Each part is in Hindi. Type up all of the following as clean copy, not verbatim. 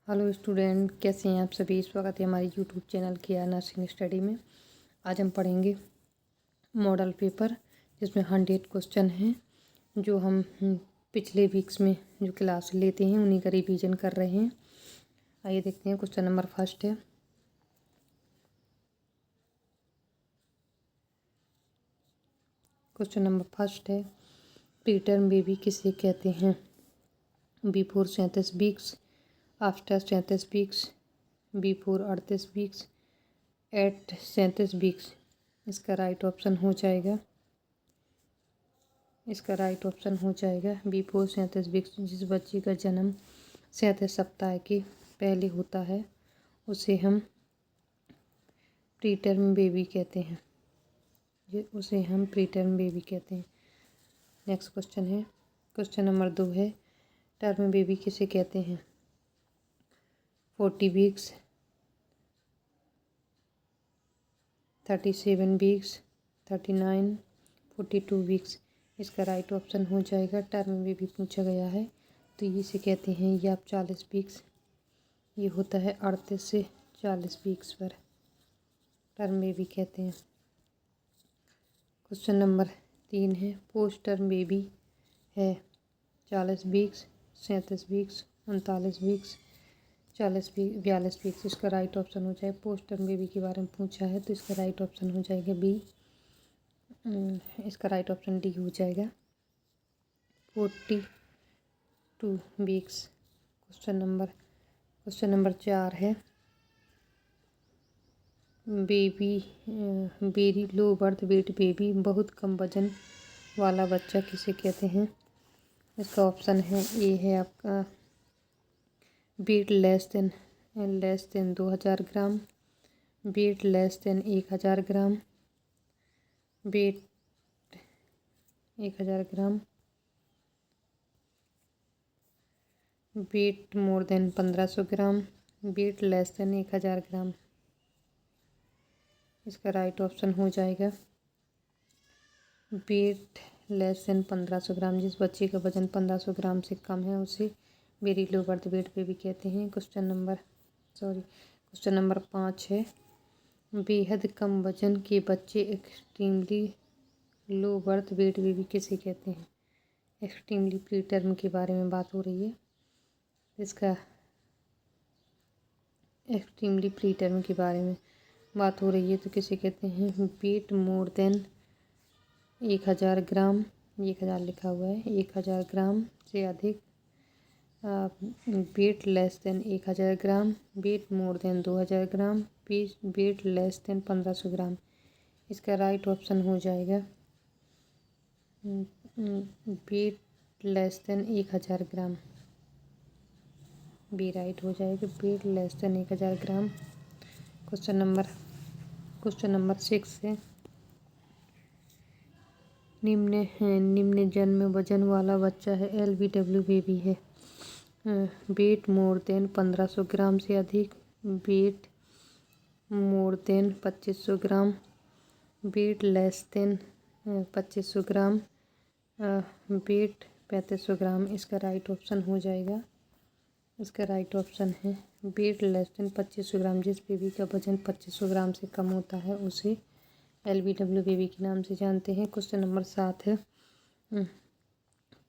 हेलो स्टूडेंट, कैसे हैं आप सभी। स्वागत है हमारे यूट्यूब चैनल किया नर्सिंग स्टडी में। आज हम पढ़ेंगे मॉडल पेपर जिसमें 100 क्वेश्चन हैं जो हम पिछले वीक्स में जो क्लास लेते हैं उन्हीं का रिवीजन कर रहे हैं। आइए देखते हैं। क्वेश्चन नंबर फर्स्ट है। प्रीटर्म बेबी किसे कहते हैं। Before 37 weeks, after 37 weeks, before 38 weeks, at 37 weeks. इसका राइट ऑप्शन हो जाएगा बिफोर 37 वीक्स। जिस बच्चे का जन्म 37 सप्ताह के पहले होता है उसे हम प्रीटर्म बेबी कहते हैं। नेक्स्ट क्वेश्चन है। क्वेश्चन नंबर 2 है। टर्म बेबी किसे कहते हैं। 40 वीक्स, 37 वीक्स, 39, 42 वीक्स। इसका राइट ऑप्शन हो जाएगा। टर्म में भी पूछा गया है तो ये से कहते हैं ये आप 40 वीक्स, ये होता है 38 से 40 वीक्स पर टर्म में भी कहते हैं। क्वेश्चन नंबर 3 है। पोस्ट टर्म बेबी है 40 वीक्स, 37 वीक्स, 39 वीक्स, 42 वीक्स। इसका राइट ऑप्शन हो जाए। पोस्ट टर्म बेबी के बारे में पूछा है तो इसका राइट ऑप्शन हो जाएगा बी। इसका राइट ऑप्शन डी हो जाएगा 42 वीक्स। क्वेश्चन नंबर 4 है। Very low birth weight baby, बहुत कम वजन वाला बच्चा किसे कहते हैं। इसका ऑप्शन है ए है आपका वेट लेस देन 2000 ग्राम, वेट लेस देन 1000 ग्राम, वेट 1000 ग्राम, वेट मोर देन 1500 ग्राम, वेट लेस देन 1000 ग्राम। इसका राइट ऑप्शन हो जाएगा वेट लेस देन 1500 ग्राम। जिस बच्चे का वजन 1500 ग्राम से कम है उसे very low birth weight baby कहते हैं। क्वेश्चन नंबर 5 है। बेहद कम वजन के बच्चे extremely low birth weight baby किसे कहते हैं। एक्सट्रीमली प्रीटर्म के बारे में बात हो रही है। इसका एक्सट्रीमली प्रीटर्म के बारे में बात हो रही है तो किसे कहते हैं। वेट मोर देन 1000 ग्राम, 1000 लिखा हुआ है, 1000 ग्राम से अधिक, वेट लेस देन 1000 ग्राम, वेट मोर देन 2000 ग्राम, वेट लेस देन 1500 ग्राम। इसका राइट ऑप्शन हो जाएगा वेट लेस देन 1000 ग्राम। बी राइट हो जाएगा वेट लेस देन 1000 ग्राम। क्वेश्चन नंबर 6 है। निम्न जन्म वजन वाला बच्चा है LBW बेबी है। वेट मोर देन 1500 ग्राम से अधिक, वेट मोर देन 2500 ग्राम, वेट लेस देन 2500 ग्राम, वेट 3500 ग्राम। इसका राइट ऑप्शन हो जाएगा। इसका राइट ऑप्शन है वेट लेस देन 2500 ग्राम। जिस बेबी का वजन 2500 ग्राम से कम होता है उसे LBW बेबी के नाम से जानते हैं। क्वेश्चन नंबर 7 है।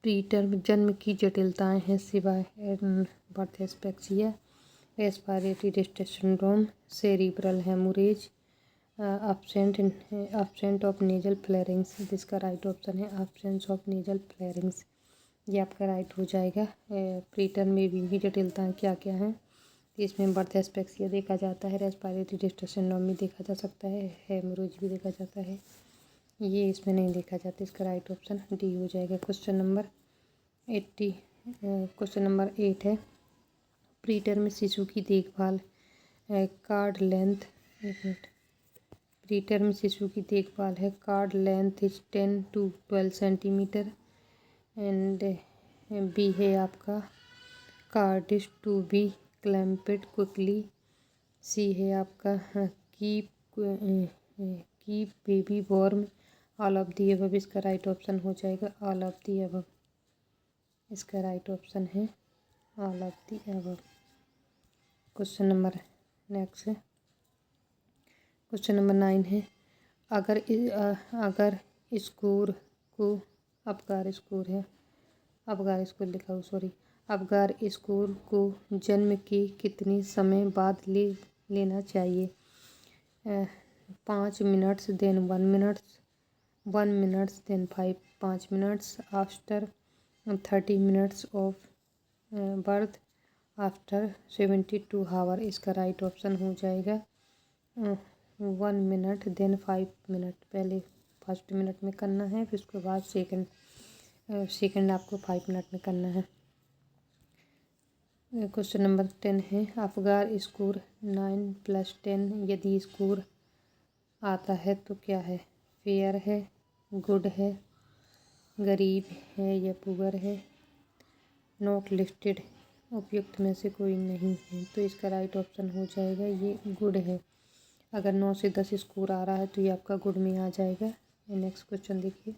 प्रीटर्म जन्म की जटिलताएं हैं सिवाय birth asphyxia, respiratory distress syndrome, cerebral haemorrhage, absent of nasal flarings. जिसका राइट ऑप्शन है absence ऑफ नेजल फ्लेरिंग्स। ये आपका राइट हो जाएगा। प्रीटर्म बेबी की जटिलताएं क्या क्या हैं। इसमें बर्थ एस्पेक्सिया देखा जाता है, रेस्पिरेटरी डिस्ट्रेस सिंड्रोम भी देखा जा सकता है, हेमोरेज भी देखा जाता है। ये इसमें नहीं देखा जाता। इसका राइट ऑप्शन डी हो जाएगा। क्वेश्चन नंबर 8 है। प्रीटर्म शिशु की देखभाल कार्ड लेंथ प्रीटर्म शिशु की देखभाल है। Cord length is 10 to 12 centimetre and B है आपका cord is to be clamped quickly. C है आपका keep baby warm. All of the above. इसका राइट ऑप्शन हो जाएगा ऑल ऑफ दी अबव। इसका राइट ऑप्शन है all of the above. Question number next है क्वेश्चन नंबर 9 है अगर स्कोर को अबगार स्कोर है अबगार स्कोर लिखा हो सॉरी अबगार स्कोर को जन्म के कितने समय बाद लेना चाहिए? 5 minutes then 1 minutes then 5 minutes after 30 minutes of birth after 72 hour. इसका राइट ऑप्शन हो जाएगा 1 मिनट देन 5 मिनट। पहले फर्स्ट मिनट में करना है, फिर उसके बाद सेकंड आपको 5 मिनट में करना है। क्वेश्चन नंबर 10 है अबगार स्कोर 9 + 10 यदि स्कोर आता है तो क्या है? फेयर है, गुड है, गरीब है या पुअर है, नॉट लिस्टेड उपयुक्त में से कोई नहीं है। तो इसका राइट ऑप्शन हो जाएगा ये गुड है। अगर 9 से 10 स्कोर आ रहा है तो ये आपका गुड में आ जाएगा। नेक्स्ट क्वेश्चन देखिए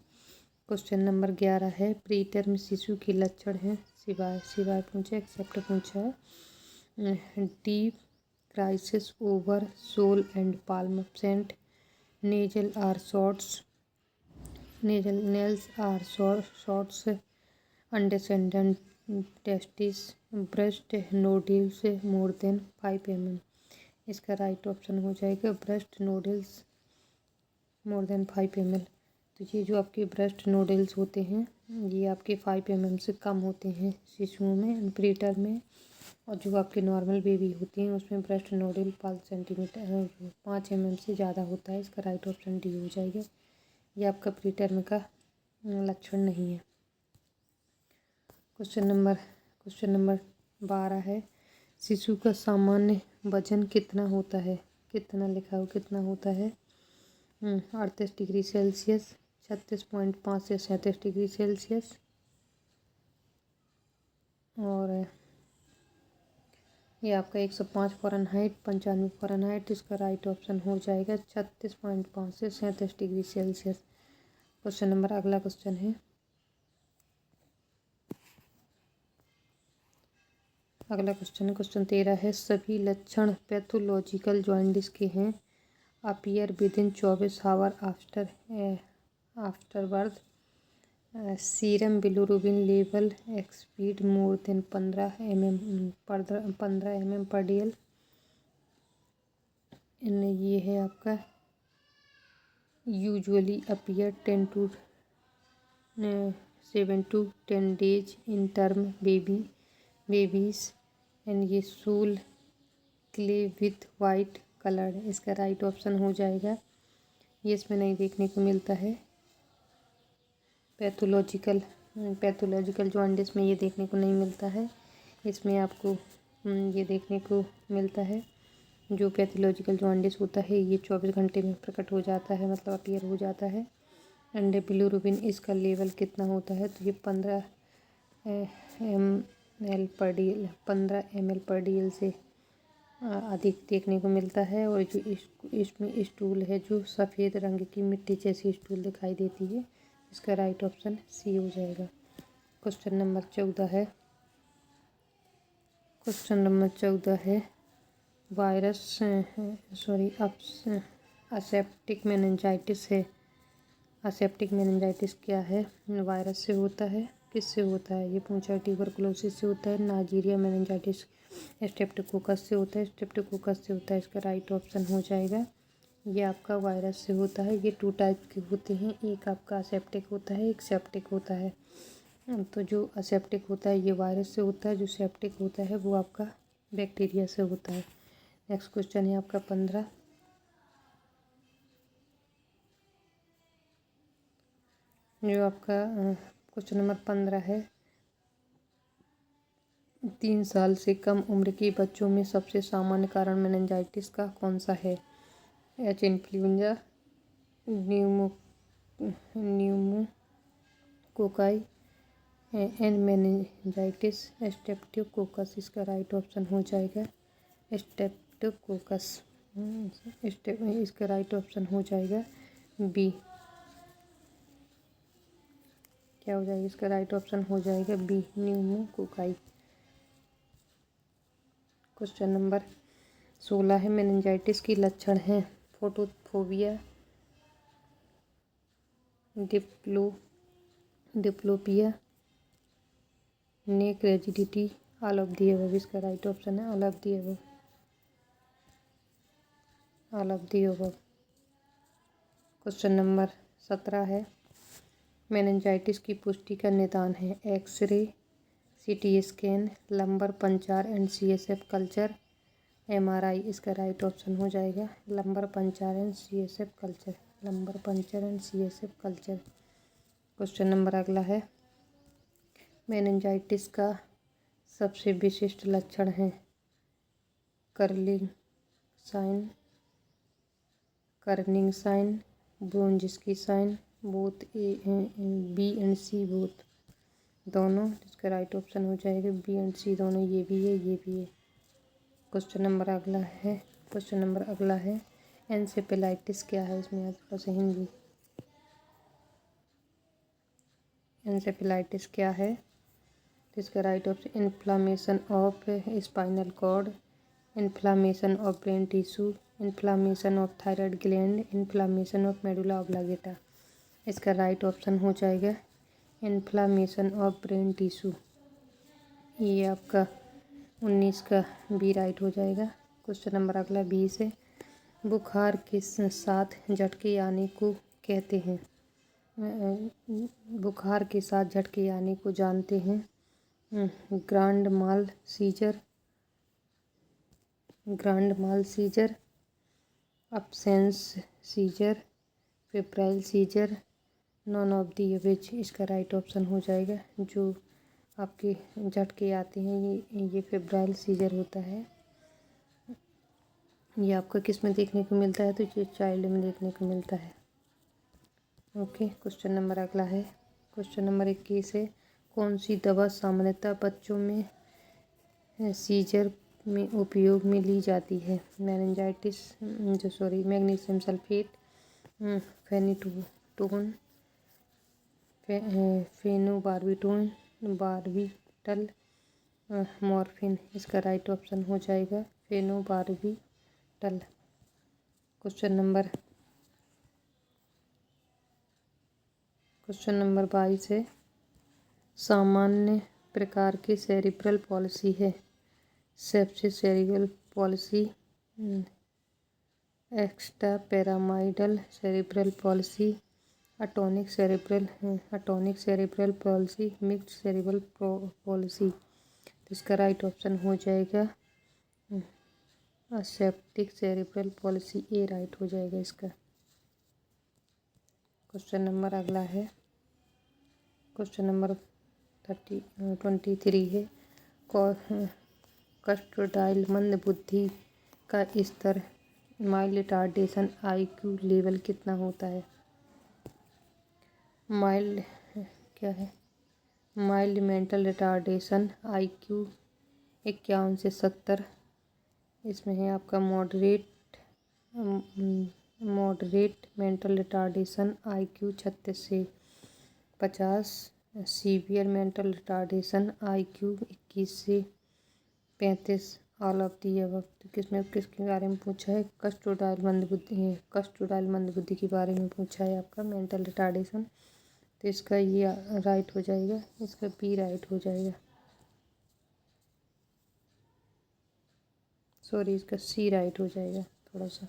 क्वेश्चन नंबर 11 है प्री टर्म शिशु के लक्षण हैं सिवाय पूछा एक्सेप्ट पूछा है deep creases over sole and palm absent nails are shorts undescended testis breast nodules more than 5 mm। इसका राइट ऑप्शन हो जाएगा breast nodules more than 5 mm। तो ये जो आपके ब्रेस्ट नोडल्स होते हैं ये आपके 5 mm से कम होते हैं शिशुओं में प्री टर्म में, और जो आपके नॉर्मल बेबी होती हैं उसमें ब्रेस्ट नोडल 5 mm से ज़्यादा होता है। इसका राइट ऑप्शन डी हो जाएगा। ये आपका प्री टर्म का लक्षण नहीं है। क्वेश्चन नंबर 12 है शिशु का सामान्य वजन कितना होता है? कितना लिखा हो कितना होता है? 38 डिग्री सेल्सियस, 36.5 से 37 डिग्री सेल्सियस, और ये आपका 105 फ़ारेनहाइट 95 फ़ारेनहाइट। इसका राइट ऑप्शन हो जाएगा 36.5 से 37 डिग्री सेल्सियस। क्वेश्चन नंबर अगला क्वेश्चन है क्वेश्चन 13 है सभी लक्षण पैथोलॉजिकल जॉन्डिस के हैं appear within 24 hour after birth serum bilirubin level Expeed more than 15 mm पर DL। ये है आपका usually appear 7 to 10 days in term babies and ये सूल क्ले विथ वाइट कलर। इसका राइट ऑप्शन हो जाएगा ये इसमें नहीं देखने को मिलता है। पैथोलॉजिकल जॉन्डिस में ये देखने को नहीं मिलता है। इसमें आपको ये देखने को मिलता है जो पैथोलॉजिकल जॉन्डिस होता है ये 24 घंटे में प्रकट हो जाता है, मतलब अपीयर हो जाता है। एंड बिलिरुबिन इसका लेवल कितना होता है? तो ये 15 ml पर DL से अधिक देखने को मिलता है। और जो इसमें स्टूल है जो सफ़ेद रंग की मिट्टी जैसी स्टूल दिखाई देती है, इसका राइट ऑप्शन सी हो जाएगा। क्वेश्चन नंबर 14 है असेप्टिक मेनिंजाइटिस है। असेप्टिक मेनिंजाइटिस क्या है? वायरस से होता है, किससे होता है? ये पूछा ट्यूबरकुलोसिस से होता है, नाइजीरिया मेनिंजाइटिस स्ट्रेप्टोकोकस से होता है, इसका राइट ऑप्शन हो जाएगा ये आपका वायरस से होता है। ये 2 टाइप के होते हैं, एक आपका असेप्टिक होता है, एक सेप्टिक होता है। तो जो असेप्टिक होता है ये वायरस से होता है, जो सेप्टिक होता है वो आपका बैक्टीरिया से होता है। नेक्स्ट क्वेश्चन है आपका 15। जो आपका क्वेश्चन नंबर 15 है 3 साल से कम उम्र के बच्चों में सबसे सामान्य कारण मेनिंजाइटिस का कौन सा है? H influenza, pneumococci, N meningitis, streptococcus. इसका राइट ऑप्शन हो जाएगा स्ट्रेप्टोकोकस। इसका राइट ऑप्शन हो जाएगा बी। क्या हो जाएगा? इसका राइट ऑप्शन हो जाएगा बी न्यूमोकोकाई। क्वेश्चन नंबर 16 है, मेनिंजाइटिस की लक्षण हैं photophobia, diplopia, neck rigidity, all of the above. इसका राइट ऑप्शन है all of the above, all of the above. Question number 17 है, मेनिंजाइटिस की पुष्टि का निदान है X-ray, CT scan, lumbar puncture and CSF culture, MRI। इसका राइट ऑप्शन हो जाएगा lumbar puncture and CSF culture, lumbar puncture and CSF culture. Question number अगला है, मेनिंजाइटिस का सबसे विशिष्ट लक्षण है Kernig sign, Brudzinski sign, both B and C both दोनों। इसका राइट ऑप्शन हो जाएगा B एंड C दोनों, ये भी है ये भी है। क्वेश्चन नंबर अगला है एन्सेफेलाइटिस क्या है, इसमें आज थोड़ा सा हिंदी। एन्सेफेलाइटिस क्या है, इसका right option inflammation of spinal cord, inflammation of brain tissue, inflammation of thyroid gland, inflammation of medulla oblongata. इसका राइट ऑप्शन हो जाएगा इन्फ्लामेशन ऑफ ब्रेन टिश्यू, ये आपका 19 का बी राइट हो जाएगा। क्वेश्चन नंबर अगला 20 है, बुखार के साथ झटके आने को कहते हैं, बुखार के साथ झटके आने को जानते हैं grand mal seizure, absence seizure, febrile seizure, none of the which. इसका राइट ऑप्शन हो जाएगा जो आपके झटके आते हैं ये फेब्राइल सीजर होता है। ये आपको किस में देखने को मिलता है, तो ये चाइल्ड में देखने को मिलता है। ओके, क्वेश्चन नंबर अगला है, क्वेश्चन नंबर 21 है, कौन सी दवा सामान्यतः बच्चों में सीजर में उपयोग में ली जाती है, magnesium sulphate, phenytoin, phenobarbitone, barbital, morphine. इसका राइट ऑप्शन हो जाएगा फेनोबार्बिटल। क्वेश्चन नंबर 22 है, सामान्य प्रकार की सेरिब्रल पॉलिसी है sepsis cerebral palsy, extrapyramidal cerebral palsy, atonic cerebral palsy, mixed cerebral palsy. तो इसका राइट ऑप्शन हो जाएगा aseptic cerebral palsy, A right हो जाएगा इसका। क्वेश्चन नंबर अगला है, क्वेश्चन नंबर 23 है, कस्टोडाइल मंद बुद्धि का स्तर माइल्ड रिटार्डेशन IQ लेवल कितना होता है, माइल्ड क्या है, माइल्ड मेंटल रिटार्डेशन IQ 51 से 70, इसमें है आपका मॉडरेट मेंटल रिटार्डेशन IQ 36 से 50, सीवियर मेंटल रिटार्डेशन IQ 21 से 35, ऑल ऑफ दी अबव। तो किसके बारे में पूछा है, कस्टोडाइल मंद बुद्धि के बारे में पूछा है आपका मेंटल रिटार्डेशन। तो इसका ये राइट हो जाएगा, इसका बी राइट हो जाएगा, सॉरी इसका सी राइट हो जाएगा, थोड़ा सा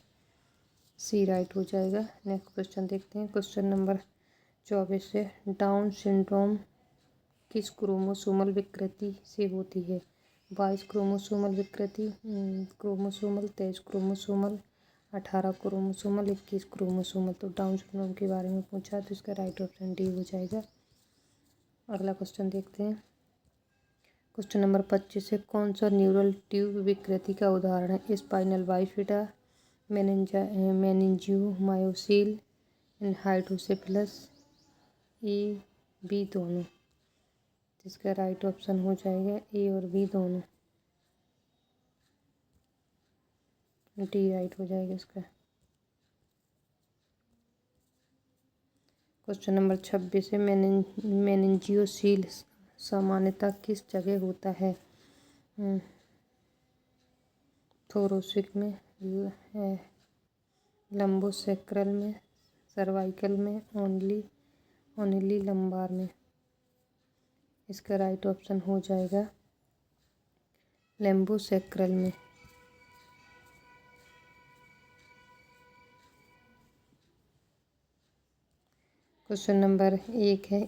सी राइट हो जाएगा। नेक्स्ट क्वेश्चन देखते हैं, क्वेश्चन नंबर 24 है, डाउन सिंड्रोम किस क्रोमोसोमल विकृति से होती है, 22 क्रोमोसोमल विकृति, क्रोमोसोमल 23 क्रोमोसोमल, 18 क्रोमोसोमल, 21 क्रोमोसोमल। तो डाउन सिंड्रोम के बारे में पूछा, तो इसका राइट ऑप्शन डी हो जाएगा। अगला क्वेश्चन देखते हैं, क्वेश्चन नंबर 25 है, कौन सा न्यूरल ट्यूब विकृति का उदाहरण है, spina bifida, meningomyelocele, hydrocephalus, A B दोनों। इसका राइट ऑप्शन हो जाएगा ए और बी दोनों, डी राइट हो जाएगा इसका। क्वेश्चन नंबर 26 है, मेनिंजियोसील सामान्यतः किस जगह होता है, थोरोसिक में, लंबोसेक्रल में, सर्वाइकल में, ओनली लंबार में। इसका राइट ऑप्शन हो जाएगा लंबोसेक्रल में। क्वेश्चन नंबर 1 है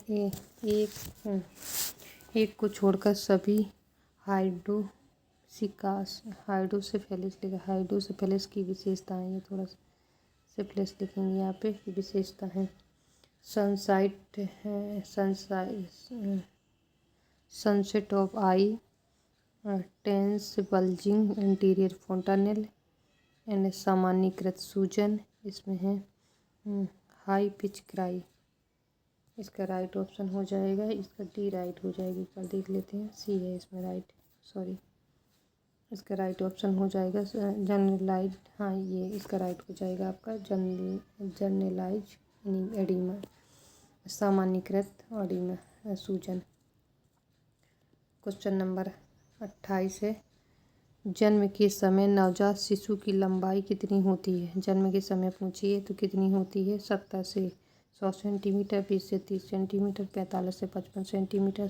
एक को छोड़कर सभी हाइड्रोसेफेलस की विशेषताएं। ये थोड़ा सा सिफिलिस लिखेंगे यहाँ पे कि विशेषता है। Sunset of eye, tense bulging interior fontanelle and सामान्यीकृत सूजन। इसमें है हाई पिच क्राई। इसका राइट ऑप्शन हो जाएगा, इसका डी राइट हो जाएगी। कल देख लेते हैं, सी है इसमें राइट, सॉरी। इसका राइट ऑप्शन हो जाएगा जनरलाइज, हाँ ये इसका राइट हो जाएगा आपका जनरलाइज एडिमा, सामान्यीकृत एडिमा सूजन। क्वेश्चन नंबर 28 है जन्म के समय नवजात शिशु की लंबाई कितनी होती है। जन्म के समय पूछिए तो कितनी होती है। 70 से 100 सेंटीमीटर, 20 से 30 सेंटीमीटर, 45 से 55 सेंटीमीटर,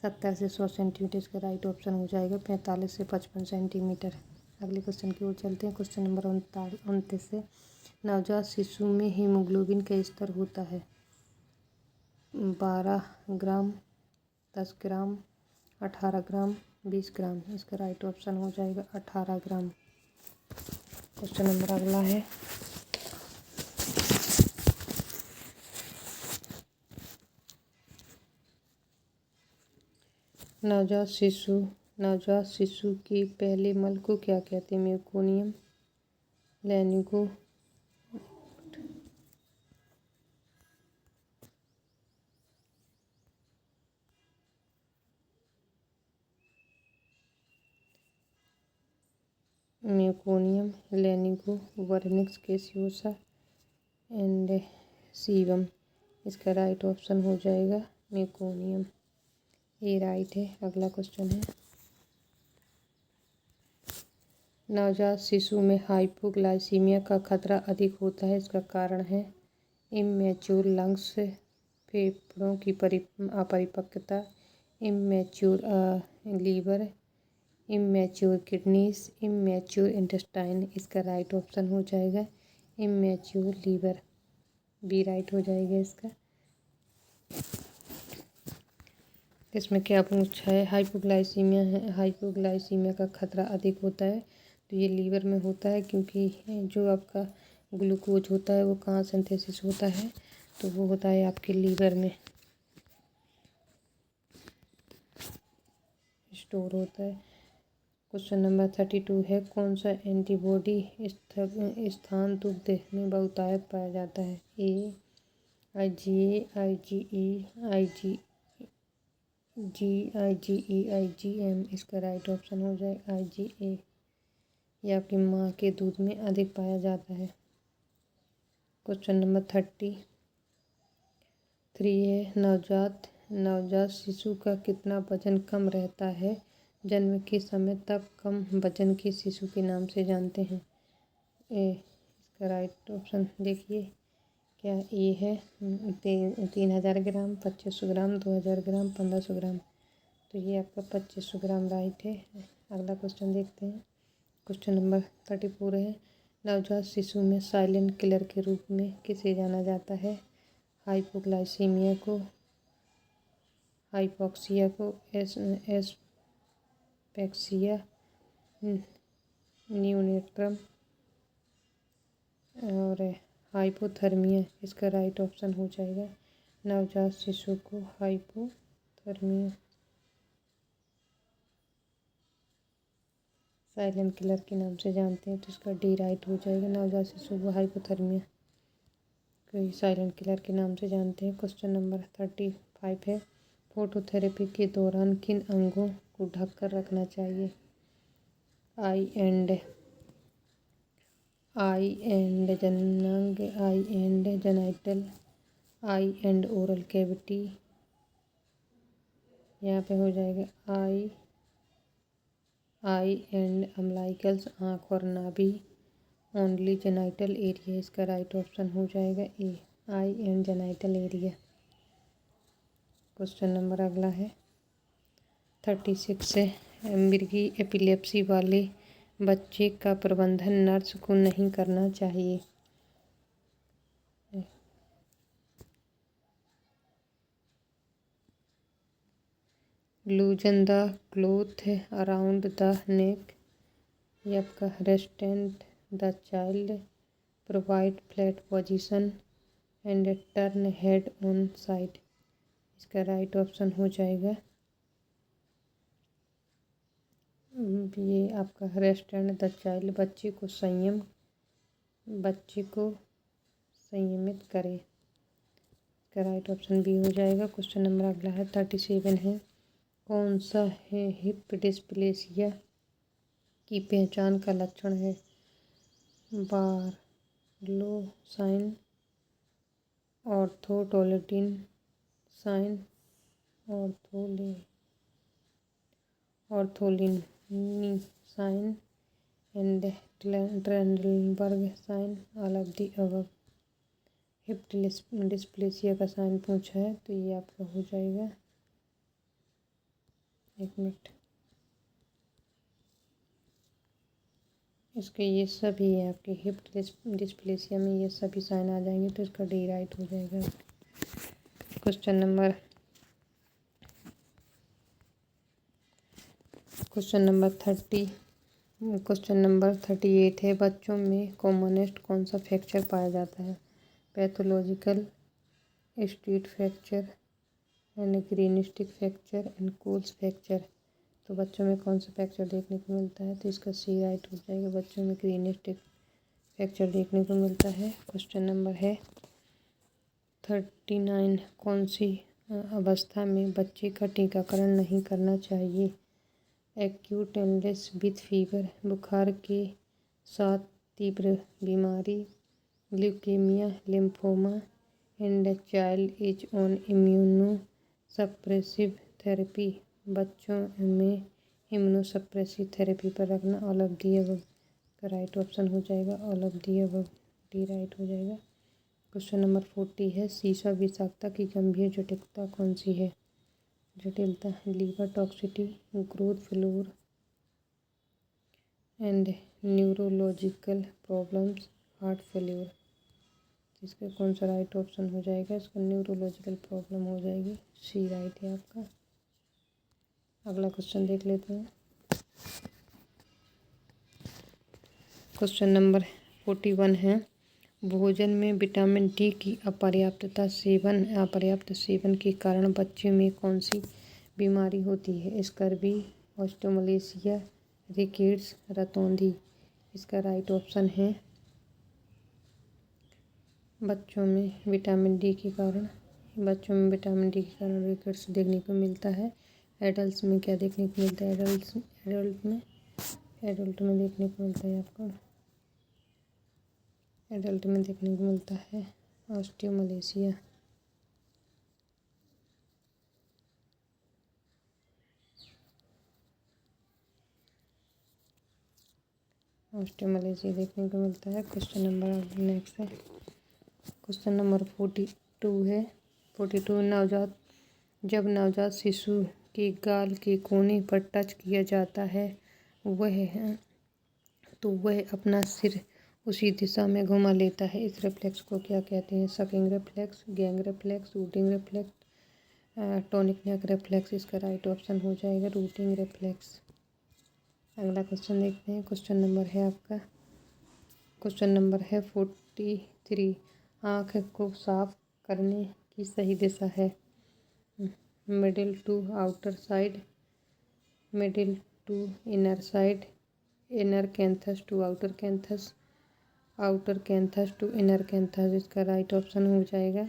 70 से 100 सेंटीमीटर। इसका राइट ऑप्शन हो जाएगा 45 से 55 सेंटीमीटर। अगले क्वेश्चन की ओर चलते हैं। क्वेश्चन नंबर 29 है नवजात शिशु में हीमोग्लोबिन का स्तर होता है 12 ग्राम, 10 ग्राम, 18 ग्राम, 20 ग्राम। इसका राइट ऑप्शन हो जाएगा 18 ग्राम। क्वेश्चन नंबर अगला है नवजात शिशु के पहले मल को क्या कहते हैं। Meconium, lanugo, vernix caseosa and sebum. इसका राइट ऑप्शन हो जाएगा मेकोनियम, ये राइट है। अगला क्वेश्चन है नवजात शिशु में हाइपोग्लाइसीमिया का खतरा अधिक होता है। इसका कारण है इमैच्योर लंग्स, फेफड़ों की अपरिपक्वता, immature liver, immature kidneys, immature intestine. इसका राइट ऑप्शन हो जाएगा इमैच्योर लीवर, बी राइट हो जाएगा इसका। इसमें क्या पूछा है, हाइपोग्लाइसीमिया का खतरा अधिक होता है तो ये लीवर में होता है, क्योंकि जो आपका ग्लूकोज होता है वो कहाँ सिंथेसिस होता है, तो वो होता है आपके लीवर में स्टोर होता है। क्वेश्चन नंबर 32 है कौन सा एंटीबॉडी स्थान दुग्ध में बहुतायत पाया जाता है। ए IgA, IgE, IgM। इसका राइट ऑप्शन हो जाए IgA। यह आपकी माँ के दूध में अधिक पाया जाता है। क्वेश्चन नंबर 33 है नवजात शिशु का कितना वजन कम रहता है। जन्म के समय तब कम वजन के शिशु के नाम से जानते हैं। इसका राइट ऑप्शन देखिए क्या ए है 3000 ग्राम, 2500 ग्राम, 2000 ग्राम, 1500 ग्राम। तो ये आपका 2500 ग्राम राइट है। अगला क्वेश्चन देखते हैं। क्वेश्चन नंबर 34 है नवजात शिशु में साइलेंट किलर के रूप में किसे जाना जाता है। हाइपोग्लाइसीमिया को, हाइपोक्सिया को, एस्पेक्सिया, न्यूनेट्रम और हाइपोथर्मिया। इसका राइट ऑप्शन हो जाएगा नवजात शिशु को हाइपोथर्मिया। साइलेंट किलर के नाम से जानते हैं तो इसका डी राइट हो जाएगा। नवजात शिशु को हाइपोथर्मिया कोई साइलेंट किलर के नाम से जानते हैं। क्वेश्चन नंबर 35 है फोटोथेरेपी के दौरान किन अंगों को ढककर रखना चाहिए। आई एंड जननांग, eye and genital, eye and oral cavity. यहाँ पे हो जाएगा आई आई एंड अम्बिलिकल्स आँख और नाभि। ओनली जेनाइटल एरिया, इसका राइट ऑप्शन हो जाएगा A, eye and genital area. Question number अगला है 36 है। मृगी एपिलेप्सी वाले बच्चे का प्रबंधन नर्स को नहीं करना चाहिए। Loosen the cloth around the neck, ये आपका restrain the child, provide flat position and turn head on side, इसका राइट ऑप्शन हो जाएगा ये आपका रेस्टेंट द चाइल्ड, बच्चे को संयमित करे, इसका राइट ऑप्शन बी हो जाएगा। क्वेश्चन नंबर अगला है 37 है। कौन सा है हिप डिस्प्लेसिया की पहचान का लक्षण है? बार्लो साइन, ऑर्थोटोलिन sign, Ortolani sign and Trendelenburg sign, all of the above. Hip dysplasia का साइन पूछा है तो ये आपका हो जाएगा, एक मिनट, इसके ये सभी है आपके हिप डिस्प्लेसिया में ये सभी साइन आ जाएंगे तो इसका डी राइट हो जाएगा। क्वेश्चन नंबर 38 है। बच्चों में कॉमनेस्ट कौन सा फ्रैक्चर पाया जाता है? Pathological stress fracture and greenstick fracture and Colles fracture. तो बच्चों में कौन सा फ्रैक्चर देखने को मिलता है? तो इसका सी राइट हो जाएगा, बच्चों में ग्रीन स्टिक फ्रैक्चर देखने को मिलता है। क्वेश्चन नंबर है 39, कौन सी अवस्था में बच्चे का टीकाकरण नहीं करना चाहिए? एक्यूट इलनेस विथ फीवर, बुखार के साथ तीव्र बीमारी, leukaemia, lymphoma and child is on immuno suppressive therapy, बच्चों में इम्यूनोसप्रेसिव थेरेपी पर रखना, ऑल ऑफ दी अबव का राइट ऑप्शन हो जाएगा, all of the above, D right हो जाएगा। क्वेश्चन नंबर 40 है। सीसा विषाक्तता की गंभीर जटिलता कौन सी है? जटिलता liver toxicity, growth failure and neurological problems, heart failure, इसका कौन सा राइट ऑप्शन हो जाएगा? इसका न्यूरोलॉजिकल प्रॉब्लम हो जाएगी, सी राइट है आपका। अगला क्वेश्चन देख लेते हैं। क्वेश्चन नंबर 41 है। भोजन में विटामिन डी की अपर्याप्त सेवन के कारण बच्चे में कौन सी बीमारी होती है? स्कर्वी, ऑस्टियोमलेसिया, रिकेट्स, रतौंधी, इसका राइट ऑप्शन है बच्चों में विटामिन डी के कारण रिकेट्स देखने को मिलता है। एडल्ट में क्या देखने को मिलता है? एडल्ट में देखने को मिलता है आपको, एडल्ट में देखने को मिलता है ऑस्टियोमलेसिया। ऑस्टियोमलेसिया देखने को मिलता है। क्वेश्चन नंबर नेक्स्ट है, क्वेश्चन नंबर 42 है। 42 जब नवजात शिशु के गाल के कोने पर टच किया जाता है तो वह अपना सिर उसी दिशा में घुमा लेता है। इस रिफ्लेक्स को क्या कहते हैं? सकिंग रिफ्लेक्स, गैंग reflex, rooting reflex, tonic neck reflex, इसका राइट ऑप्शन हो जाएगा रूटिंग रिफ्लेक्स। अगला क्वेश्चन देखते हैं। क्वेश्चन नंबर है आपका, क्वेश्चन नंबर है 43, आँख को साफ करने की सही दिशा है? Middle to outer side, middle to inner side, inner canthus to outer canthus, outer canthus to inner canthus, इसका राइट ऑप्शन हो जाएगा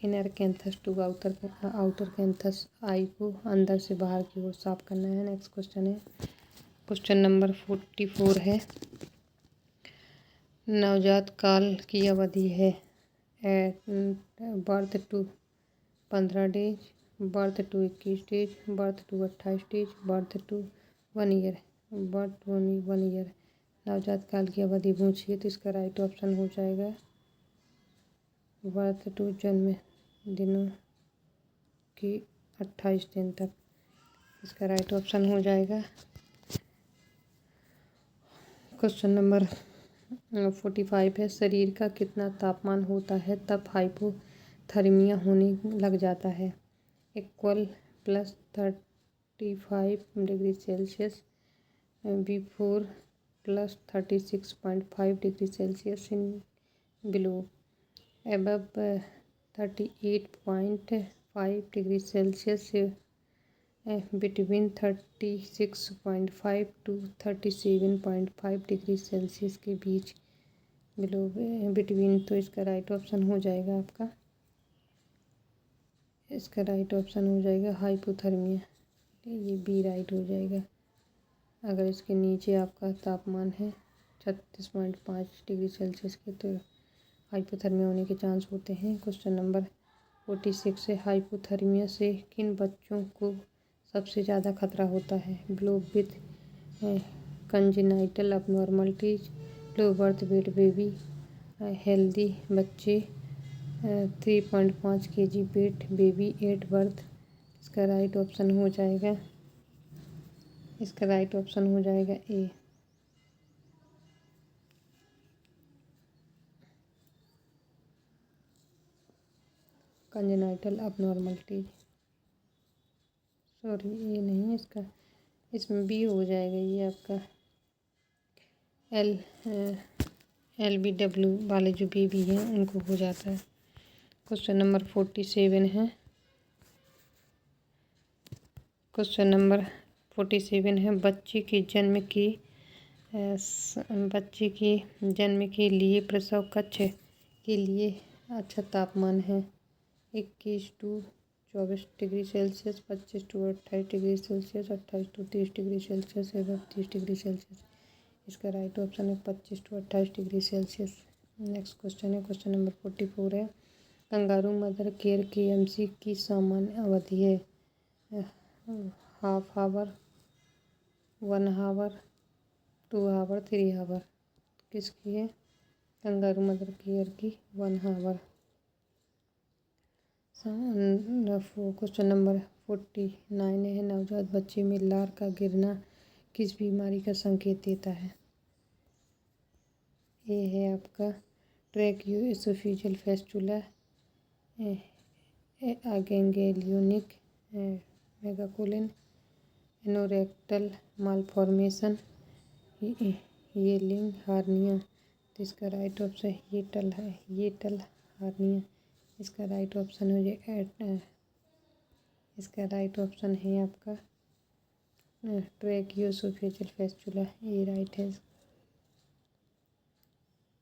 inner canthus to outer canthus. Eye को अंदर से बाहर की ओर साफ करना है। नेक्स्ट क्वेश्चन है, क्वेश्चन नंबर 44 है। नवजात काल की अवधि है birth to 15 days, birth to 21 days, birth to 28 days, birth to 1 year, but only 1 year. नवजात काल की अवधि पूछिए तो इसका राइट ऑप्शन हो जाएगा बर्थ टू जन्म दिनों की 28 दिन तक। इसका राइट ऑप्शन हो जाएगा। क्वेश्चन नंबर 45 है, शरीर का कितना तापमान होता है तब हाइपोथर्मिया होने लग जाता है? Equal plus 35 degree Celsius, before plus 36.5 degree Celsius, in below, above 38.5 degree Celsius, between 36.5 to 37.5 degree Celsius के बीच, बिलो, बिटवीन। तो इसका राइट ऑप्शन हो जाएगा आपका, इसका राइट ऑप्शन हो जाएगा हाइपोथर्मिया। ये बी राइट हो जाएगा। अगर इसके नीचे आपका तापमान है 36.5 डिग्री सेल्सियस के तो हाइपोथर्मिया होने के चांस होते हैं। क्वेश्चन नंबर 46 है, हाइपोथर्मिया से किन बच्चों को सबसे ज़्यादा खतरा होता है? Below with congenital abnormalities, low birth weight baby, healthy बच्चे, 3.5 kg weight baby at birth. इसका राइट ऑप्शन हो जाएगा, इसका राइट ऑप्शन हो जाएगा ए। कंजेनाइटल अबनॉर्मलिटीज, सॉरी ये नहीं, इसका इसमें बी हो जाएगा। ये आपका LBW वाले जो बेबी हैं उनको हो जाता है। क्वेश्चन नंबर 47 है, क्वेश्चन नंबर 47 है, बच्चे के जन्म के लिए प्रसव कक्ष के लिए अच्छा तापमान है 21 to 24 degree Celsius, 25 to 28 degree Celsius, 28 to 30 degree Celsius, एवं 30 डिग्री सेल्सियस। इसका राइट ऑप्शन है 25 to 28 degree Celsius. Next question है, क्वेश्चन नंबर 44 है, कंगारू मदर केयर KMC की सामान्य अवधि है half hour, 1 hour, 2 hour, 3 hour. किसकी है? कंगारू मदर केयर की 1 आवर। क्वेश्चन नंबर 49 है, नवजात बच्चे में लार का गिरना किस बीमारी का संकेत देता है? ये है आपका tracheoesophageal fistula, aganglionic megacolon, anorectal malformation, येलिंग हार्निया। तो इसका राइट ऑप्शन येटल हार्निया। इसका राइट ऑप्शन हो जाए, इसका राइट ऑप्शन है आपका ट्रैकियोसोफेजियल फेस्टुला, ये राइट है।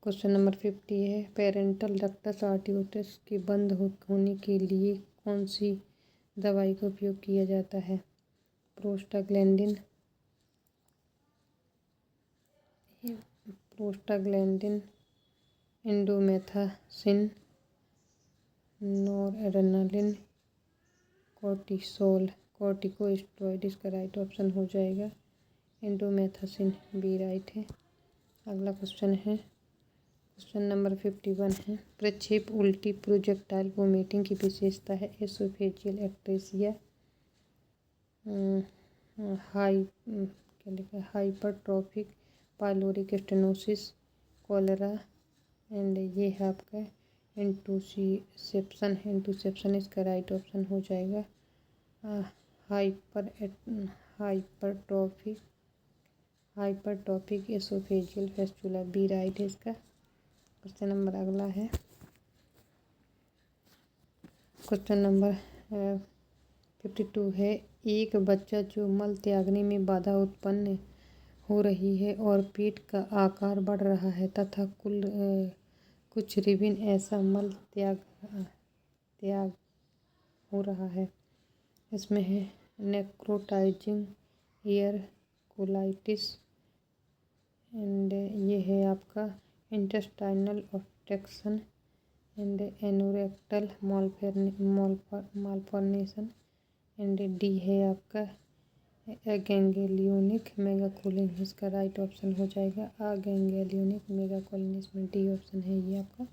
क्वेश्चन नंबर 50 है, पेरेंटल डक्टस आर्टियोटस के बंद होने के लिए कौन सी दवाई का उपयोग किया जाता है? Prostaglandin, indomethacin, noradrenaline, corticosteroid. इसका राइट ऑप्शन हो जाएगा इंडोमेथासिन, बी राइट है। अगला क्वेश्चन है, क्वेश्चन नंबर 51 है, प्रक्षेप उल्टी प्रोजेक्टाइल वोमिटिंग की विशेषता है एसोफेजियल एक्ट्रेसिया, क्या लिखा है, hypertrophic pyloric stenosis, cholera, and ये है आपका इंटूसेप्शन। इसका राइट ऑप्शन हो जाएगा hypertrophic oesophageal fistula, B right है इसका। क्वेश्चन नंबर अगला है, क्वेश्चन नंबर 52 है, एक बच्चा जो मल त्यागने में बाधा उत्पन्न हो रही है और पेट का आकार बढ़ रहा है तथा कुछ रिबिन ऐसा मल त्याग हो रहा है, इसमें है नेक्रोटाइजिंग ईयर कोलाइटिस, एंड ये है आपका intestinal obstruction, and anorectal malformation, and D है आपका एगेंगेलियोनिक मेगाकोलिन, इसका राइट ऑप्शन हो जाएगा अगेंगेलियोनिक मेगाकोलिन। इसमें डी ऑप्शन है। ये आपका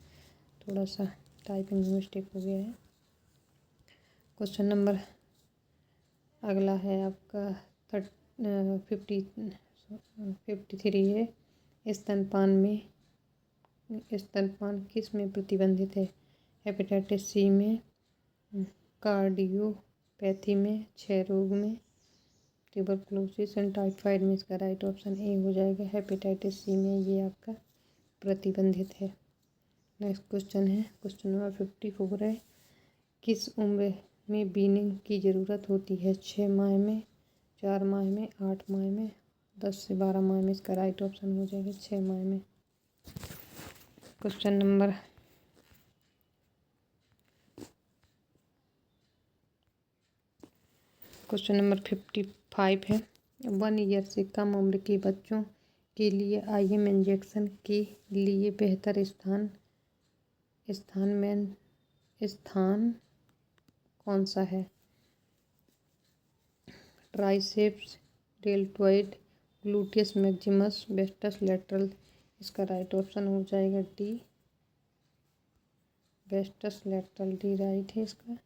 थोड़ा सा टाइपिंग में मिस्टेक हो गया है। क्वेश्चन नंबर अगला है आपका 53 है। स्तनपान किस में प्रतिबंधित है? हेपेटाइटिस सी में, कार्डियोपैथी में, क्षय रोग में, ट्यूबरकुलोसिस एंड टाइफाइड में। इसका राइट ऑप्शन ए हो जाएगा हेपेटाइटिस सी में, ये आपका प्रतिबंधित है। नेक्स्ट क्वेश्चन है क्वेश्चन नंबर 54 है। किस उम्र में वीनिंग की ज़रूरत होती है? 6 माह में, 4 माह में, 8 माह में, 10 से 12 माह में। इसका राइट ऑप्शन हो जाएगा 6 माह में। क्वेश्चन नंबर 55 है। 1 ईयर से कम उम्र के बच्चों के लिए IM इंजेक्शन के लिए बेहतर स्थान कौन सा है? Triceps, deltoid, gluteus Maximus, wastes lateral. इसका राइट ऑप्शन हो जाएगा D, wastes lateral. D right है इसका,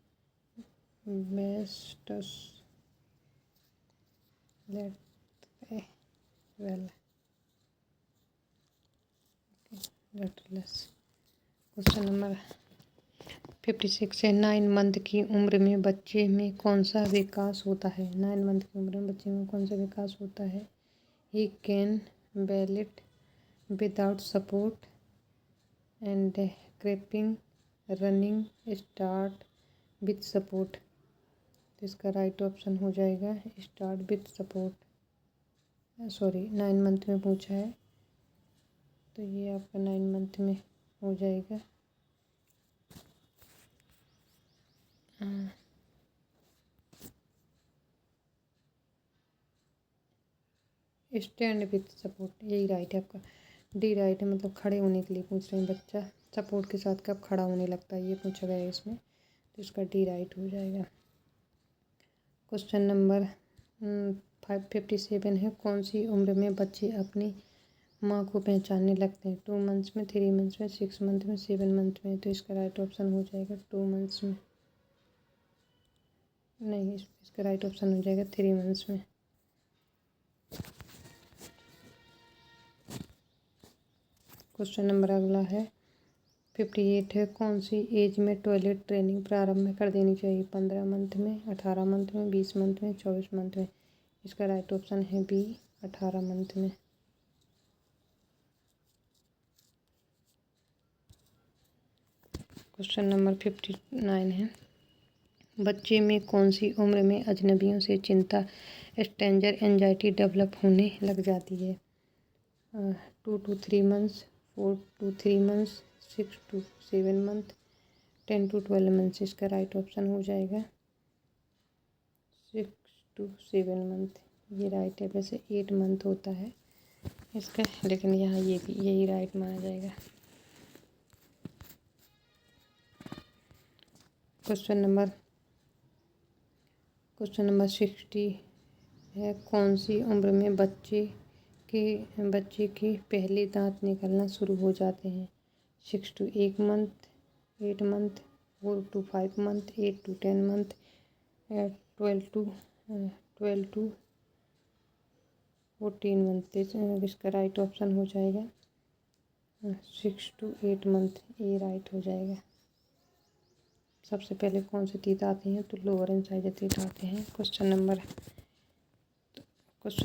वेस्टस लेटरल। क्वेश्चन नंबर 56 है। 9 मंथ की उम्र में बच्चे में कौन सा विकास होता है? 9 मंथ की उम्र में बच्चे में कौन सा विकास होता है? He can ballet without support and creeping, running, start with support. तो इसका राइट ऑप्शन हो जाएगा स्टार्ट विथ सपोर्ट। 9 मंथ में पूछा है, तो ये आपका 9 मंथ में हो जाएगा। स्टैंड विथ सपोर्ट, यही राइट है आपका। डी राइट है, मतलब खड़े होने के लिए पूछ रहे हैं बच्चा सपोर्ट के साथ कब खड़ा होने लगता है, ये पूछा गया है इसमें। तो इसका डी राइट हो जाएगा। क्वेश्चन नंबर 57 है। कौन सी उम्र में बच्चे अपनी माँ को पहचानने लगते हैं? 2 मंथ्स में, 3 मंथ्स में, 6 मंथ में, 7 मंथ में। तो इसका राइट ऑप्शन हो जाएगा 2 मंथ्स में। नहीं, इसका राइट ऑप्शन हो जाएगा 3 मंथ्स में। क्वेश्चन नंबर अगला है 58 है। कौन सी एज में टॉयलेट ट्रेनिंग प्रारंभ कर देनी चाहिए? 15 मंथ में, 18 मंथ में, 20 मंथ में, 24 मंथ में। इसका राइट ऑप्शन है बी, 18 मंथ में। क्वेश्चन नंबर 59 है। बच्चे में कौन सी उम्र में अजनबियों से चिंता, स्ट्रेंजर एंजाइटी डेवलप होने लग जाती है? 2 to 3 months, 4 to 3 months, 6 to 7 month, 10 to 12 months. इसका राइट ऑप्शन हो जाएगा 6 to 7 मंथ। ये राइट है। वैसे 8 मंथ होता है इसका, लेकिन यहाँ ये भी यही राइट माना जाएगा। क्वेश्चन नंबर 60 है। कौन सी उम्र में बच्चे के पहले दांत निकलना शुरू हो जाते हैं? 6 to 8 month, 8 month, 4 to 5 month, 8 to 10 month, 12 to 14 month. इसका राइट ऑप्शन हो जाएगा 6 to 8 मंथ। ये राइट हो जाएगा। सबसे पहले कौन से टीथ आते हैं? तो लोअर इंसाइजर टीथ आते हैं। क्वेश्चन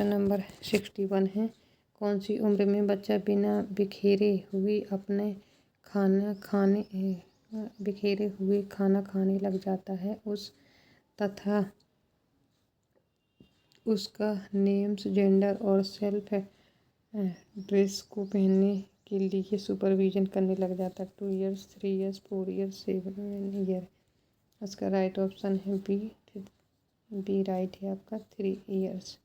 नंबर 61 है। कौन सी उम्र में बच्चा बिना बिखेरे हुए खाना खाने लग जाता है तथा उसका नेम्स, जेंडर और सेल्फ ड्रेस को पहनने के लिए सुपरविजन करने लग जाता है? 2 ईयर्स, 3 ईयर्स, 4 ईयर्स, 7 ईयर। इसका राइट ऑप्शन है बी राइट है आपका 3 ईयर्स।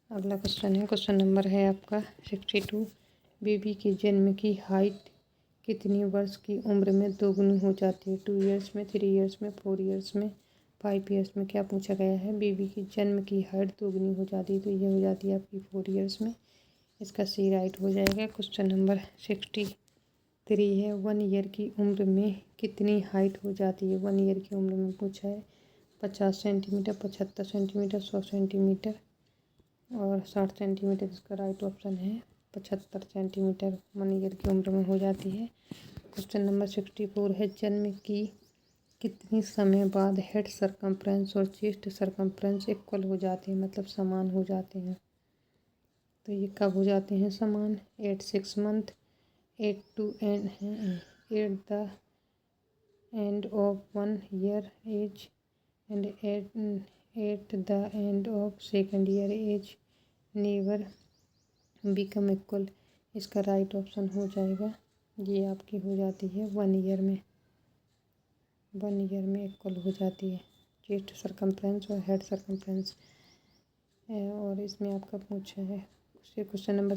अगला क्वेश्चन है क्वेश्चन नंबर है आपका 62। बेबी की जन्म की हाइट कितनी वर्ष की उम्र में दोगुनी हो जाती है? 2 ईयर्स में, 3 ईयर्स में, 4 ईयर्स में, 5 ईयर्स में क्या पूछा गया है, बेबी की जन्म की हाइट दोगुनी हो जाती है, तो ये हो जाती है आपकी 4 ईयर्स में। इसका सी राइट हो जाएगा। क्वेश्चन नंबर 63 है, 1 ईयर की उम्र में कितनी हाइट हो जाती है। 1 ईयर की उम्र में पूछा है 50 सेंटीमीटर, 75 सेंटीमीटर, 100 सेंटीमीटर और 60 सेंटीमीटर। इसका राइट ऑप्शन है 75 सेंटीमीटर 1 ईयर की उम्र में हो जाती है। क्वेश्चन नंबर 64 है, जन्म की कितनी समय बाद हेड सरकमफ्रेंस और चेस्ट सरकमफ्रेंस इक्वल हो जाते हैं, मतलब समान हो जाते हैं। तो ये कब हो जाते हैं समान, 8 6 month, 8 the end of 1 year age and 8 the end of 2nd year age, never become equal. इसका राइट ऑप्शन हो जाएगा, ये आपकी हो जाती है 1 ईयर में। 1 ईयर में इक्वल हो जाती है चेस्ट सरकमफ्रेंस और हेड सरकमफ्रेंस। और इसमें आपका पूछा है क्वेश्चन नंबर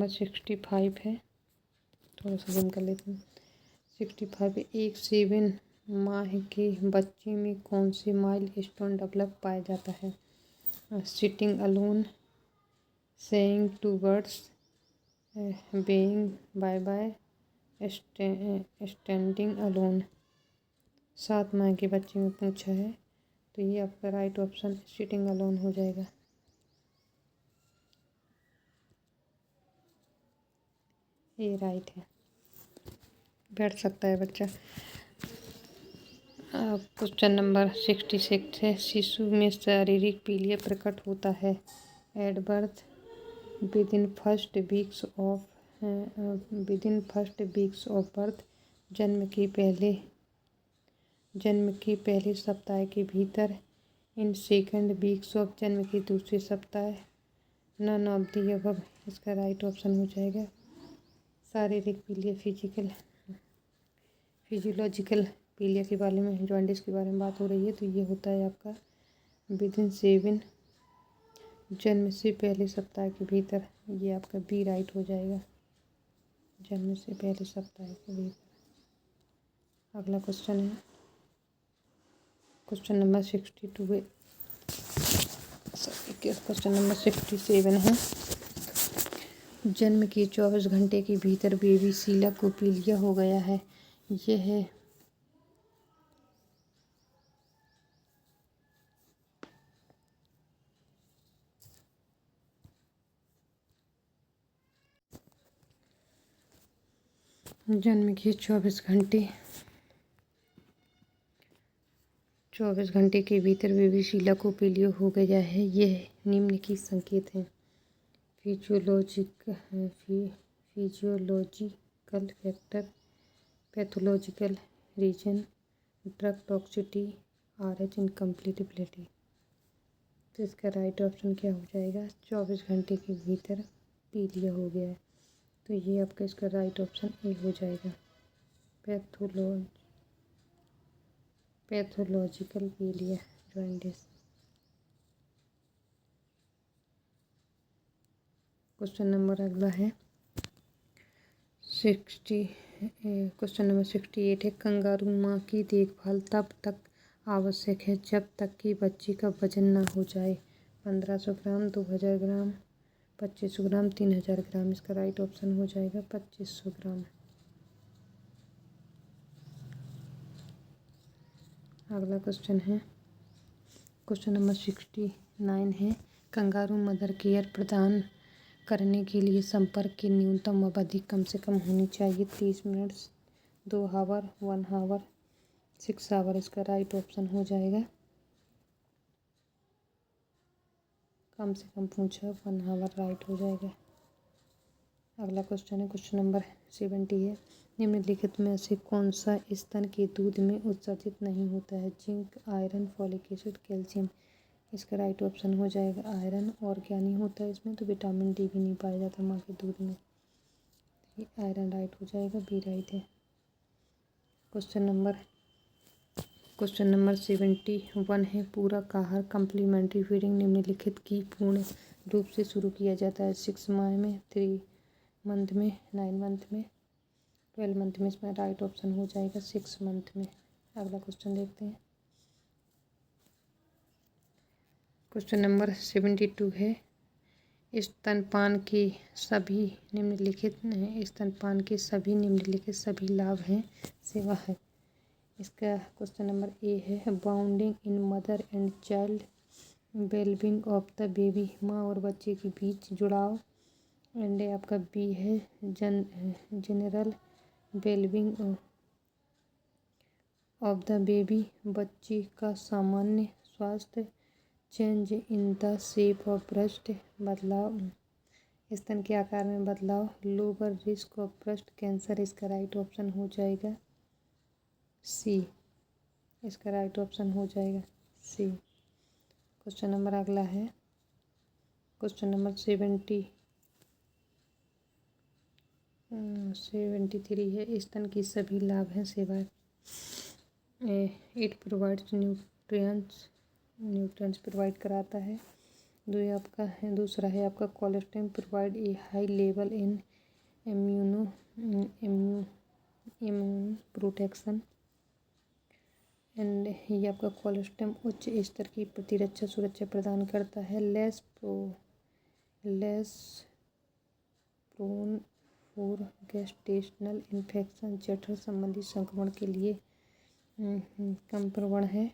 65 है, थोड़ा सा जूम कर लेते हैं। 65 एक 7 माह के बच्चे में कौन से माइलस्टोन डेवलप पाया जाता है। Sitting alone, saying two words, being bye bye, standing alone. 7 माह के बच्चे में पूछा है, तो ये आपका राइट ऑप्शन सिटिंग अलोन हो जाएगा। ये राइट है, बैठ सकता है बच्चा। क्वेश्चन नंबर 66 है, शिशु में शारीरिक पीलिया प्रकट होता है at birth, within first weeks of birth, जन्म के पहले सप्ताह के भीतर, इन 2nd वीक्स ऑफ, जन्म के दूसरे सप्ताह, नन ऑफ दी अबव। इसका राइट ऑप्शन हो जाएगा। शारीरिक पीलिया फिजियोलॉजिकल पीलिया के बारे में, जॉन्डिस के बारे में बात हो रही है, तो ये होता है आपका विदिन 7, जन्म से पहले सप्ताह के भीतर। ये आपका बी राइट हो जाएगा, जन्म से पहले सप्ताह के भीतर। अगला क्वेश्चन है क्वेश्चन नंबर 62 है, क्वेश्चन नंबर 67 है, जन्म के 24 घंटे के भीतर बेबी शीला को पीलिया हो गया है। यह है जन्म के 24 घंटे के भीतर बेबी शीला को पीलिया हो गया है। यह निम्न की संकेत हैं, physiological factor, pathological reason, drug toxicity, RH incompatibility. तो इसका राइट ऑप्शन क्या हो जाएगा, 24 घंटे के भीतर पीलिया हो गया है, तो ये आपका इसका राइट ऑप्शन ए हो जाएगा, पैथोलॉजिकल पीलिया जॉन्डिस। क्वेश्चन नंबर अगला है क्वेश्चन नंबर 68 है, कंगारू माँ की देखभाल तब तक आवश्यक है जब तक कि बच्चे का वजन ना हो जाए। 1500 ग्राम, 2000 ग्राम, 2500 ग्राम, 3000 ग्राम। इसका राइट ऑप्शन हो जाएगा 2500 ग्राम। अगला क्वेश्चन है क्वेश्चन नंबर 69 है, कंगारू मदर केयर प्रदान करने के लिए संपर्क की न्यूनतम अवधि कम से कम होनी चाहिए। 30 मिनट्स, 2 आवर, 1 आवर, 6 आवर। इसका राइट ऑप्शन हो जाएगा, कम से कम पूछा 1 आवर राइट हो जाएगा। अगला क्वेश्चन है क्वेश्चन नंबर 70 है, निम्नलिखित में से कौन सा स्तन के दूध में उत्सर्जित नहीं होता है। Zinc, iron, folic acid, calcium. इसका राइट ऑप्शन हो जाएगा आयरन। और क्या नहीं होता है इसमें, तो विटामिन डी भी नहीं पाया जाता माँ के दूध में। ये आयरन राइट हो जाएगा, बी राइट है। क्वेश्चन नंबर 71 है, पूरक आहार कम्प्लीमेंट्री फीडिंग निम्नलिखित की पूर्ण रूप से शुरू किया जाता है। 6 माह में, 3 मंथ में, 9 मंथ में, 12 मंथ में। इसमें राइट ऑप्शन हो जाएगा 6 मंथ में। अगला क्वेश्चन देखते हैं। क्वेश्चन नंबर 72 है, स्तनपान के सभी निम्नलिखित सभी लाभ हैं सेवा है। इसका क्वेश्चन नंबर ए है, bounding in mother and child wellbeing of the baby, माँ और बच्चे के बीच जुड़ाव। एंड आपका बी है, general wellbeing of the baby, बच्चे का सामान्य स्वास्थ्य। Change in the shape of breast, बदलाव स्तन के आकार में बदलाव। Lower risk of breast cancer, इसका राइट ऑप्शन हो जाएगा सी। इसका राइट ऑप्शन हो जाएगा सी। क्वेश्चन नंबर अगला है, क्वेश्चन नंबर 73 है, स्तन की सभी लाभ हैं सेवाएं। इट प्रोवाइड्स न्यूट्रिएंट्स प्रोवाइड कराता है। दूसरा है आपका cholesterol provide a high level in immune protection. And ये आपका कोलेस्ट्रॉल उच्च स्तर की प्रतिरक्षा सुरक्षा प्रदान करता है। Less prone for gastrointestinal infection, जठर संबंधी संक्रमण के लिए कम प्रवण है।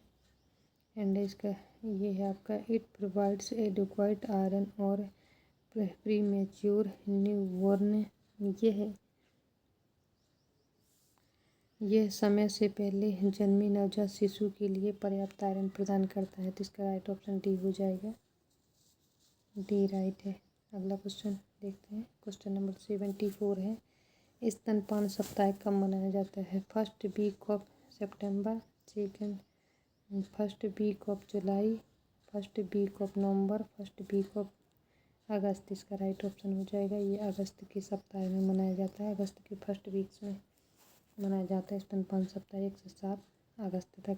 एंड इसका ये है आपका, इट प्रोवाइड्स एडिक्वेट आयरन और प्रीमेच्योर न्यूबॉर्न, यह समय से पहले जन्मे नवजात शिशु के लिए पर्याप्त आयरन प्रदान करता है। तो इसका राइट ऑप्शन डी हो जाएगा, डी राइट है। अगला क्वेश्चन देखते हैं। क्वेश्चन नंबर 74 है, स्तनपान सप्ताह कब मनाया जाता है? First week of September, first week of July, first week of November, first week of August. इसका राइट ऑप्शन हो जाएगा, ये अगस्त के सप्ताह में मनाया जाता है। अगस्त के फर्स्ट वीक्स में मनाया जाता है स्तनपान सप्ताह, 1 से 7 अगस्त तक।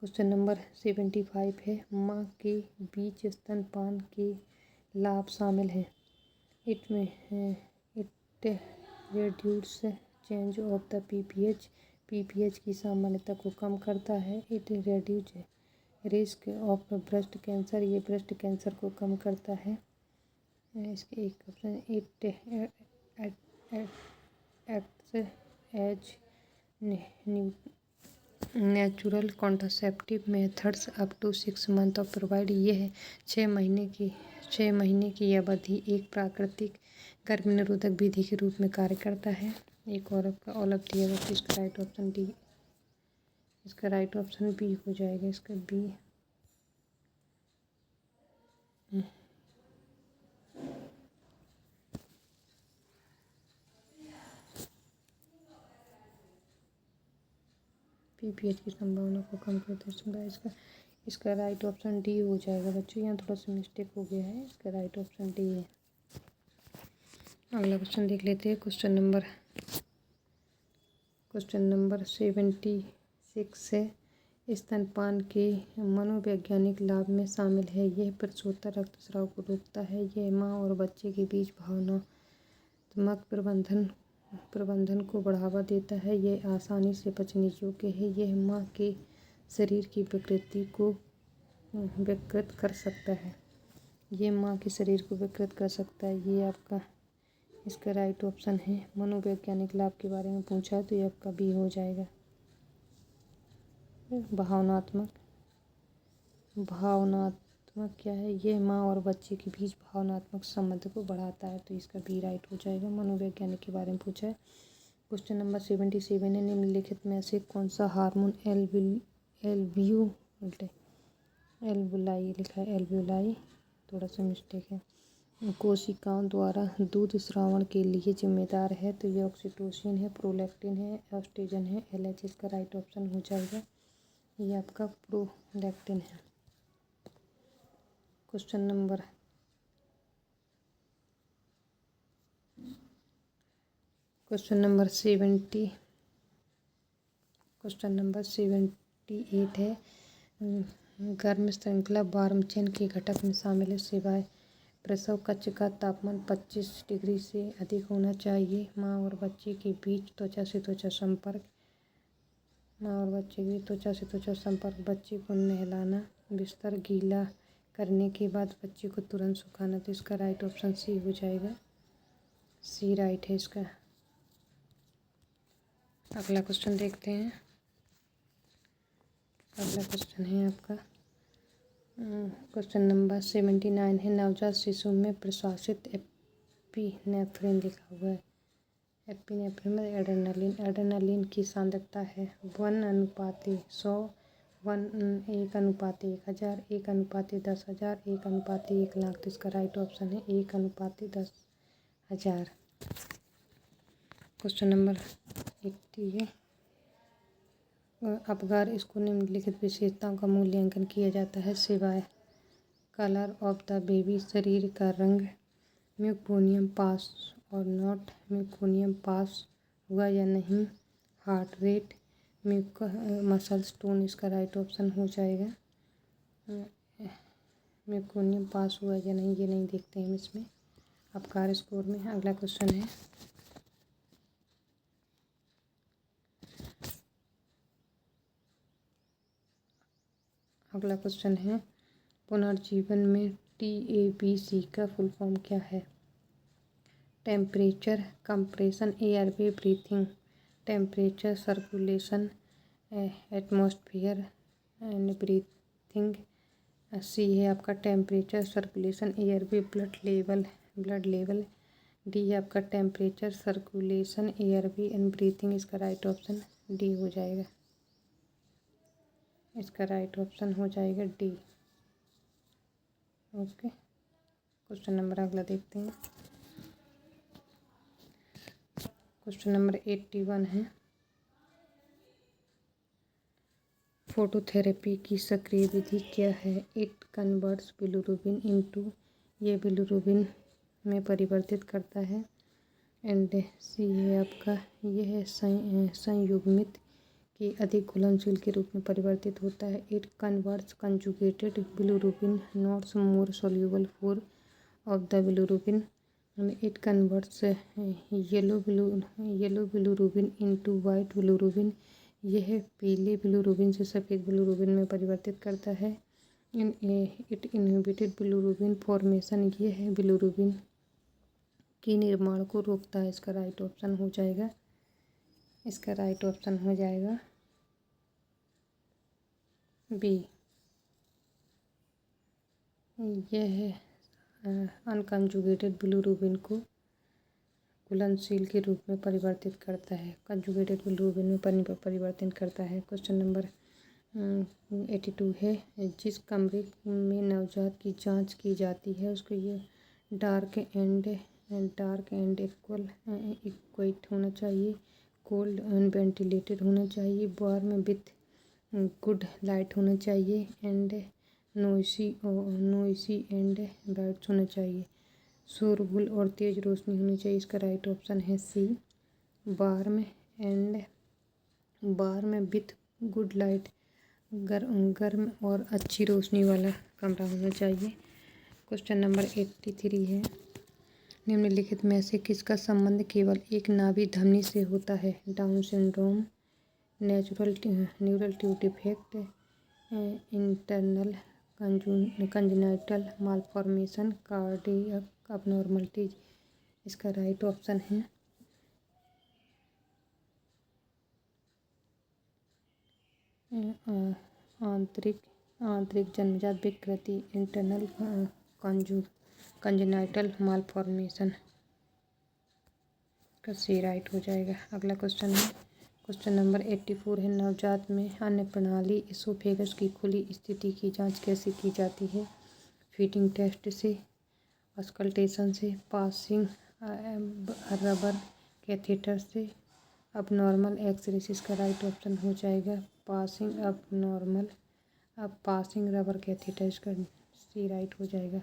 क्वेश्चन नंबर 75 है, माँ के बीच स्तनपान के लाभ शामिल हैं। It reduce change of the PPH की सामान्यता को कम करता है। It reduce risk of breast cancer, ये ब्रेस्ट कैंसर को कम करता है। इसके एक option, it acts as natural contraceptive methods up to 6 month of provide, ये है 6 महीने की अवधि एक प्राकृतिक गर्भ निरोधक विधि के रूप में कार्य करता है। एक और आपका ऑल ऑफ दी अबव, इसका राइट ऑप्शन डी, इसका राइट ऑप्शन बी हो जाएगा, इसका बी। पीपीएच की संभावना को कम करता है। इसका राइट ऑप्शन डी हो जाएगा बच्चों, यहाँ थोड़ा सा मिस्टेक हो गया है, इसका राइट ऑप्शन डी है। अगला क्वेश्चन देख लेते हैं। क्वेश्चन नंबर 76 है, स्तनपान के मनोवैज्ञानिक लाभ में शामिल है। यह प्रसूता रक्तस्राव को रोकता है। यह माँ और बच्चे के बीच भावनात्मक प्रबंधन को बढ़ावा देता है। यह आसानी से पचने योग्य है। यह माँ के शरीर की विकृति को विकृत कर सकता है। ये माँ के शरीर को विकृत कर सकता है। ये आपका, इसका राइट ऑप्शन है। मनोवैज्ञानिक लाभ के बारे में पूछा है तो ये आपका बी हो जाएगा। भावनात्मक क्या है? ये माँ और बच्चे के बीच भावनात्मक संबंध को बढ़ाता है, तो इसका बी राइट हो जाएगा। मनोवैज्ञानिक के बारे में पूछा है। क्वेश्चन नंबर 77 है, निम्नलिखित में से कौन सा हार्मोन एल्ब्यूलाई लिखा है, एल्ब्यूलाई, थोड़ा सा मिस्टेक है, कोशिकाओं द्वारा दूध स्रावण के लिए जिम्मेदार है। तो ये ऑक्सीटोसिन है, प्रोलैक्टिन है, एस्ट्रोजन है, एलएच। इसका राइट ऑप्शन हो जाएगा, ये आपका प्रोलैक्टिन है। क्वेश्चन नंबर 78 है, गर्म श्रृंखला वार्म चेन के घटक में शामिल है सेवाएं। प्रसव कक्ष का तापमान 25 डिग्री से अधिक होना चाहिए। माँ और बच्चे के बीच त्वचा से त्वचा संपर्क माँ और बच्चे की त्वचा से त्वचा संपर्क, बच्चे को नहलाना, बिस्तर गीला करने के बाद बच्चे को तुरंत सुखाना। तो इसका राइट ऑप्शन सी हो जाएगा। सी राइट है इसका। अगला क्वेश्चन देखते हैं। अगला क्वेश्चन है आपका क्वेश्चन नंबर 79 है। नवजात शिशु में प्रश्वासित एपिनेफ्रिन लिखा हुआ है। एपिनेफ्रिन में एड्रेनालिन। एड्रेनालिन की सांद्रता है 1:100, 1:1000, 1:10,000, 1:1,00,000। तो इसका राइट ऑप्शन है 1:10,000। क्वेश्चन नंबर 80 है। अपगार इसको निम्नलिखित विशेषताओं का मूल्यांकन किया जाता है सिवाय कलर ऑफ द बेबी, शरीर का रंग, म्यूकोनियम पास और नॉट, म्यूकोनियम पास हुआ या नहीं, हार्ट रेट, मसल्स टोन। इसका राइट ऑप्शन हो जाएगा म्यूकोनियम पास हुआ या नहीं, ये नहीं देखते हैं इसमें अपकार स्कोर में। अगला क्वेश्चन है पुनर्जीवन में TABC का फुल फॉर्म क्या है? Temperature, compression, airway breathing, temperature, circulation, atmosphere and breathing. C है आपका temperature, circulation, airway, blood level. D है आपका temperature, circulation, airway and breathing. इसका राइट ऑप्शन डी हो जाएगा। इसका राइट ऑप्शन हो जाएगा डी। ओके, क्वेश्चन नंबर अगला देखते हैं। क्वेश्चन नंबर 81 है। फोटोथेरेपी की सक्रिय विधि क्या है? इट कन्वर्ट्स बिलिरुबिन इनटू, ये बिलिरुबिन में परिवर्तित करता है। एंड सी है आपका यह संयुग्मित की अधिक घुलनशील के रूप में परिवर्तित होता है। It converts conjugated bilirubin not more soluble for of the bilirubin. It converts yellow bilirubin into white bilirubin, यह पीले बिलिरुबिन से सफ़ेद बिलिरुबिन में परिवर्तित करता है। इट इनहिबिटेड बिलिरुबिन फॉर्मेशन, यह है बिलिरुबिन के निर्माण को रोकता है। इसका राइट ऑप्शन हो जाएगा। इसका राइट ऑप्शन हो जाएगा बी। यह अनकंजुगेटेड बिलिरुबिन को घुलनशील के रूप में परिवर्तित करता है, कंजुगेटेड बिलिरुबिन में परिवर्तन करता है। क्वेश्चन नंबर 82 है। जिस कमरे में नवजात की जांच की जाती है उसको ये डार्क एंड इक्वाइट होना चाहिए, कोल्ड एंड वेंटिलेटेड होना चाहिए, बार में विथ गुड लाइट होना चाहिए, एंड नोइसी एंड ब्राइट होना चाहिए, शोरगुल और तेज रोशनी होनी चाहिए। इसका राइट ऑप्शन है सी, बार में विथ गुड लाइट, गर्म और अच्छी रोशनी वाला कमरा होना चाहिए। क्वेश्चन नंबर 83 है। निम्नलिखित में से किसका संबंध केवल एक नाभि धमनी से होता है? Down syndrome, neural tube defect, internal congenital malformation, cardiac abnormalities. इसका राइट ऑप्शन है आंतरिक जन्मजात विकृति, इंटरनल कंजेनाइटल मालफॉर्मेशन। का सी राइट हो जाएगा। अगला क्वेश्चन है क्वेश्चन नंबर 84 है। नवजात में अन्न प्रणाली इसोफेगस की खुली स्थिति की जांच कैसे की जाती है? फीडिंग टेस्ट से, ऑस्कल्टेशन से, पासिंग रबर कैथेटर से, अबनॉर्मल एक्सरे से। इसका राइट ऑप्शन हो जाएगा पासिंग रबर कैथेटर। इसका सी राइट हो जाएगा।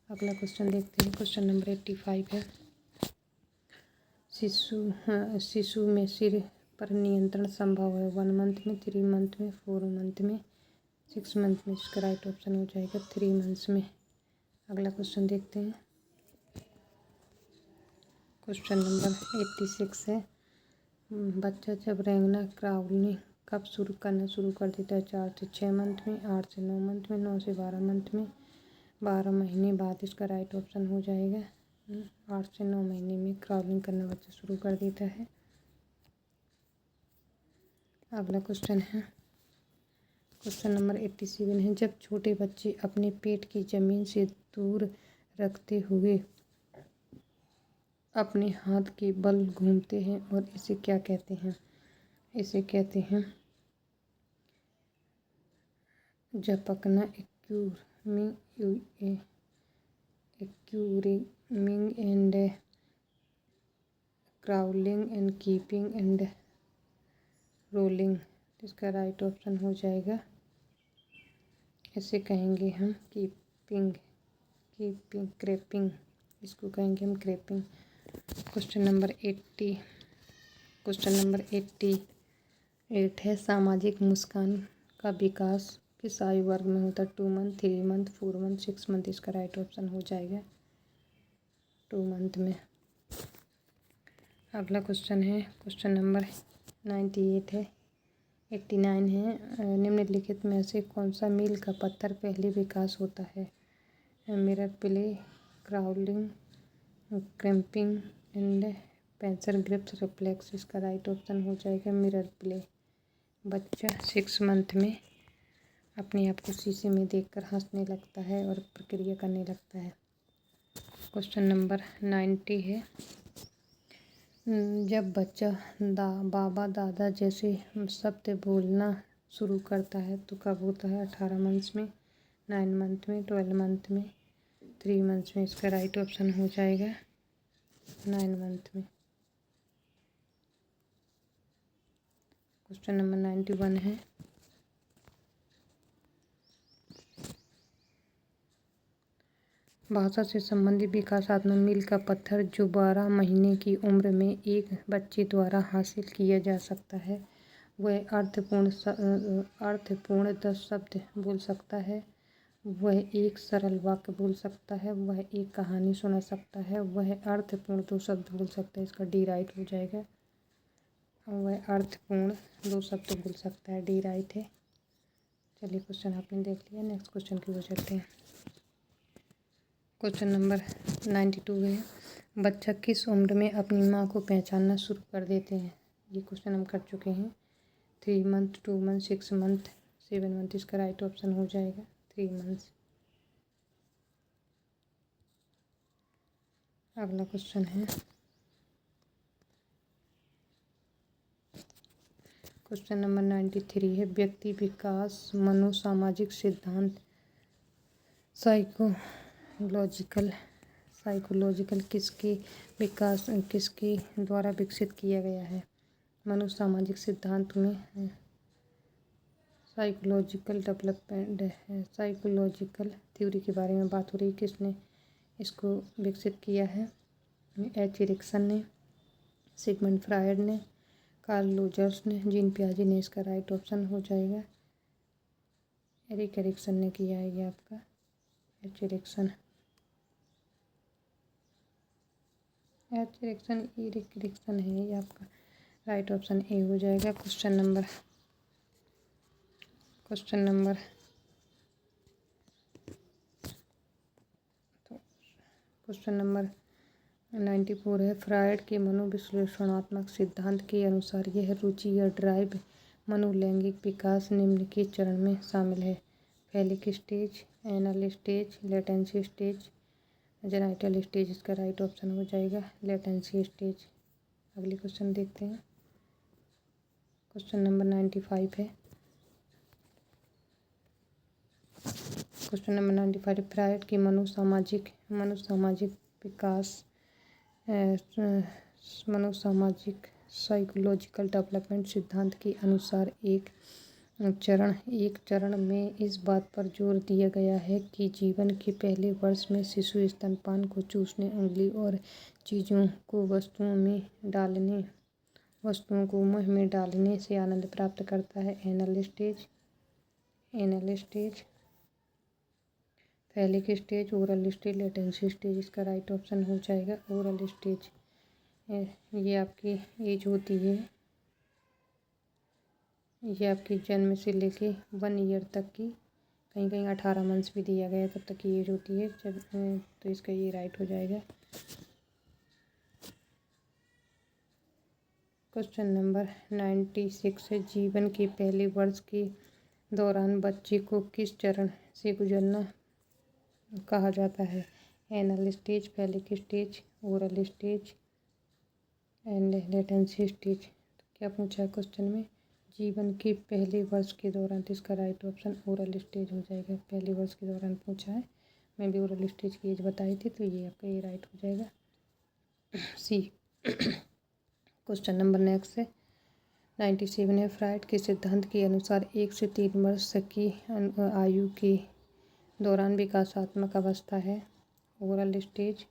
अगला क्वेश्चन देखते हैं। क्वेश्चन नंबर 85 है। शिशु में सिर पर नियंत्रण संभव है 1 मंथ में, 3 मंथ में, 4 मंथ में, 6 मंथ में। इसका राइट ऑप्शन हो जाएगा 3 मंथ्स में। अगला क्वेश्चन देखते हैं। क्वेश्चन नंबर 86 है। बच्चा जब रेंगना कब शुरू करना शुरू कर देता है? 4 से 6 मंथ में, 8 से 9 मंथ में, 9 से 12 मंथ में, 12 महीने बाद इसका राइट ऑप्शन हो जाएगा। 8 से 9 महीने में क्राउलिंग करना बच्चा शुरू कर देता है। अगला क्वेश्चन है, क्वेश्चन नंबर 87 है। जब छोटे बच्चे अपने पेट की जमीन से दूर रखते हुए अपने हाथ के बल घूमते हैं और इसे क्या कहते हैं? इसे कहते हैं झपकना, एक्यूरिमिंग and crawling and keeping and rolling. इसका राइट ऑप्शन हो जाएगा, इसे कहेंगे हम कीपिंग, क्रेपिंग, इसको कहेंगे हम क्रेपिंग। क्वेश्चन नंबर 88 है। सामाजिक मुस्कान का विकास किस आयु वर्ग में होता है? 2 मंथ, 3 मंथ, 4 मंथ, 6 मंथ। इसका राइट ऑप्शन हो जाएगा 2 मंथ में। अगला क्वेश्चन है, क्वेश्चन नंबर 89 है। निम्नलिखित में से कौन सा मील का पत्थर पहले विकास होता है? Mirror play, crawling, cramping and pencil grips reflex. इसका राइट ऑप्शन हो जाएगा मिरर प्ले। बच्चा 6 मंथ में अपने आप को शीशे में देखकर हंसने लगता है और प्रक्रिया करने लगता है। क्वेश्चन नंबर 90 है। जब बच्चा बाबा दादा जैसे शब्द बोलना शुरू करता है तो कब होता है? 18 मंथ्स में, 9 मंथ में, 12 मंथ में, 3 मंथ्स में। इसका राइट ऑप्शन हो जाएगा 9 मंथ में। क्वेश्चन नंबर 91 है। भाषा से संबंधित विकासात्मक मील का पत्थर जो 12 महीने की उम्र में एक बच्चे द्वारा हासिल किया जा सकता है, वह अर्थपूर्ण 10 शब्द बोल सकता है, वह एक सरल वाक्य बोल सकता है, वह एक कहानी सुना सकता है, वह अर्थपूर्ण 2 शब्द बोल सकता है। इसका डी राइट हो जाएगा। वह अर्थपूर्ण 2 शब्द बोल सकता है, डी राइट है। चलिए क्वेश्चन आपने देख लिया, नेक्स्ट क्वेश्चन की ओर चलते हैं। क्वेश्चन नंबर 92 है। बच्चा किस उम्र में अपनी माँ को पहचानना शुरू कर देते हैं? ये क्वेश्चन हम कर चुके हैं। 3 मंथ, 2 मंथ, 6 मंथ, 7 मंथ। इसका राइट ऑप्शन हो जाएगा 3 मंथ्स। अगला क्वेश्चन है, क्वेश्चन नंबर 93 है। व्यक्ति विकास मनोसामाजिक सिद्धांत साइकोलॉजिकल किसके द्वारा विकसित किया गया है? मनोसामाजिक सिद्धांत में साइकोलॉजिकल थ्योरी के बारे में बात हो रही है। किसने इसको विकसित किया है? एच एरिक्सन ने, सिगमंड फ्रायड ने, कार्ल रोजर्स ने, जीन पियाजे ने। इसका राइट ऑप्शन हो जाएगा एरिक एरिक्सन ने किया है ये आपका, एच एरिक्सन है ये आपका। राइट ऑप्शन ए हो जाएगा। क्वेश्चन नंबर 94 है। फ्रायड के मनोविश्लेषणात्मक सिद्धांत के अनुसार यह रुचि या ड्राइव मनोलैंगिक विकास निम्न के चरण में शामिल है? Phallic stage, anal stage, latency stage, genital stage. इसका राइट ऑप्शन हो जाएगा लेटेंसी स्टेज। अगले क्वेश्चन देखते हैं। क्वेश्चन नंबर 95 है। क्वेश्चन नंबर 95 फ्रायड की मनोसामाजिक साइकोलॉजिकल डेवलपमेंट सिद्धांत के अनुसार एक चरण में इस बात पर जोर दिया गया है कि जीवन के पहले वर्ष में शिशु स्तनपान को चूसने, उंगली और चीज़ों को वस्तुओं को मुंह में डालने से आनंद प्राप्त करता है। Anal stage, phallic stage, oral stage, latency stage. इसका राइट ऑप्शन हो जाएगा ओरल स्टेज। ये आपकी एज होती है ये आपकी जन्म से लेके 1 ईयर तक की, कहीं कहीं 18 मंथ्स भी दिया गया है तब तक की एज होती है जब, तो इसका ये राइट हो जाएगा। क्वेश्चन नंबर 96 है, जीवन के पहले वर्ष के दौरान बच्चे को किस चरण से गुजरना कहा जाता है? Anal stage, phallic stage, oral stage and latency stage. तो क्या पूछा है क्वेश्चन में? जीवन के पहले वर्ष के दौरान, तो इसका राइट ऑप्शन ओरल स्टेज हो जाएगा। पहले वर्ष के दौरान पूछा है, मैं भी ओरल स्टेज की एज बताई थी, तो ये आपका ये राइट हो जाएगा सी। क्वेश्चन नंबर नेक्स्ट है 97 है, फ्राइड के सिद्धांत के अनुसार 1 से 3 वर्ष की आयु के दौरान विकासात्मक अवस्था है? Oral stage,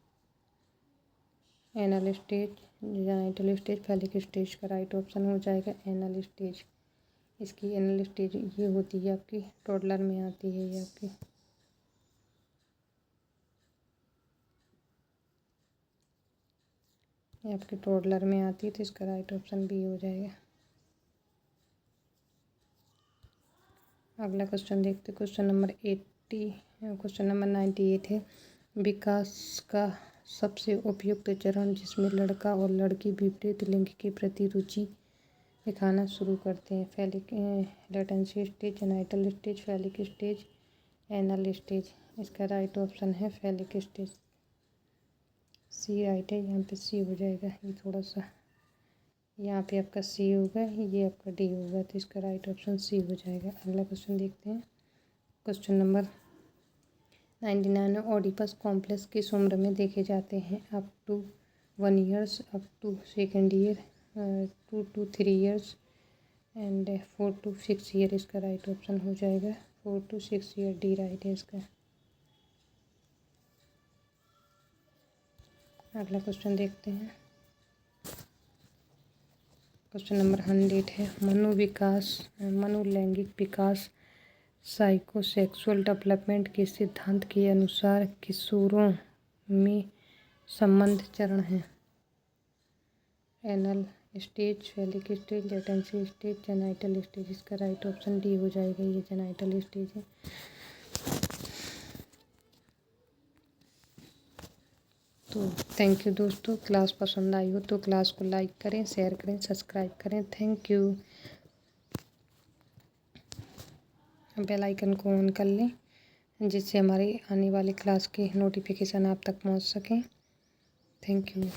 anal stage, genital stage, phallic stage. का राइट ऑप्शन हो जाएगा एनल स्टेज। इसकी एनल स्टेज ये होती है आपकी टोडलर में आती है, ये आपकी टोडलर में आती है, तो इसका राइट ऑप्शन बी हो जाएगा। अगला क्वेश्चन देखते, क्वेश्चन नंबर 98 है, विकास का सबसे उपयुक्त चरण जिसमें लड़का और लड़की विपरीत लिंग के प्रति रुचि दिखाना शुरू करते हैं? Phallic latency stage, genital stage, phallic stage, anal stage. इसका राइट ऑप्शन है फैलिक स्टेज। सी राइट है, यहाँ पे सी हो जाएगा। ये थोड़ा सा यहाँ पे आपका सी होगा, ये आपका डी होगा, तो इसका राइट ऑप्शन सी हो जाएगा। अगला क्वेश्चन देखते हैं, क्वेश्चन नंबर 99 ओडिपस कॉम्प्लेक्स किस उम्र में देखे जाते हैं? Up to 1 years, up to 2nd year, 2 to 3 years and 4 to 6 year. इसका राइट ऑप्शन हो जाएगा 4 to 6 ईयर, डी राइट है इसका। अगला क्वेश्चन देखते हैं, क्वेश्चन नंबर 100 है, मनोलैंगिक विकास साइकोसेक्सुअल डेवलपमेंट के सिद्धांत के अनुसार किशोरों में संबंध चरण है? Anal stage, phallic stage, latency stage, genital stage. इसका राइट ऑप्शन डी हो जाएगा, ये जेनाइटल स्टेज है। तो थैंक यू दोस्तों, क्लास पसंद आई हो तो क्लास को लाइक करें, शेयर करें, सब्सक्राइब करें। Thank you. बेल आइकन को ऑन कर लें जिससे हमारी आने वाली क्लास के नोटिफिकेशन आप तक पहुंच सकें। Thank you.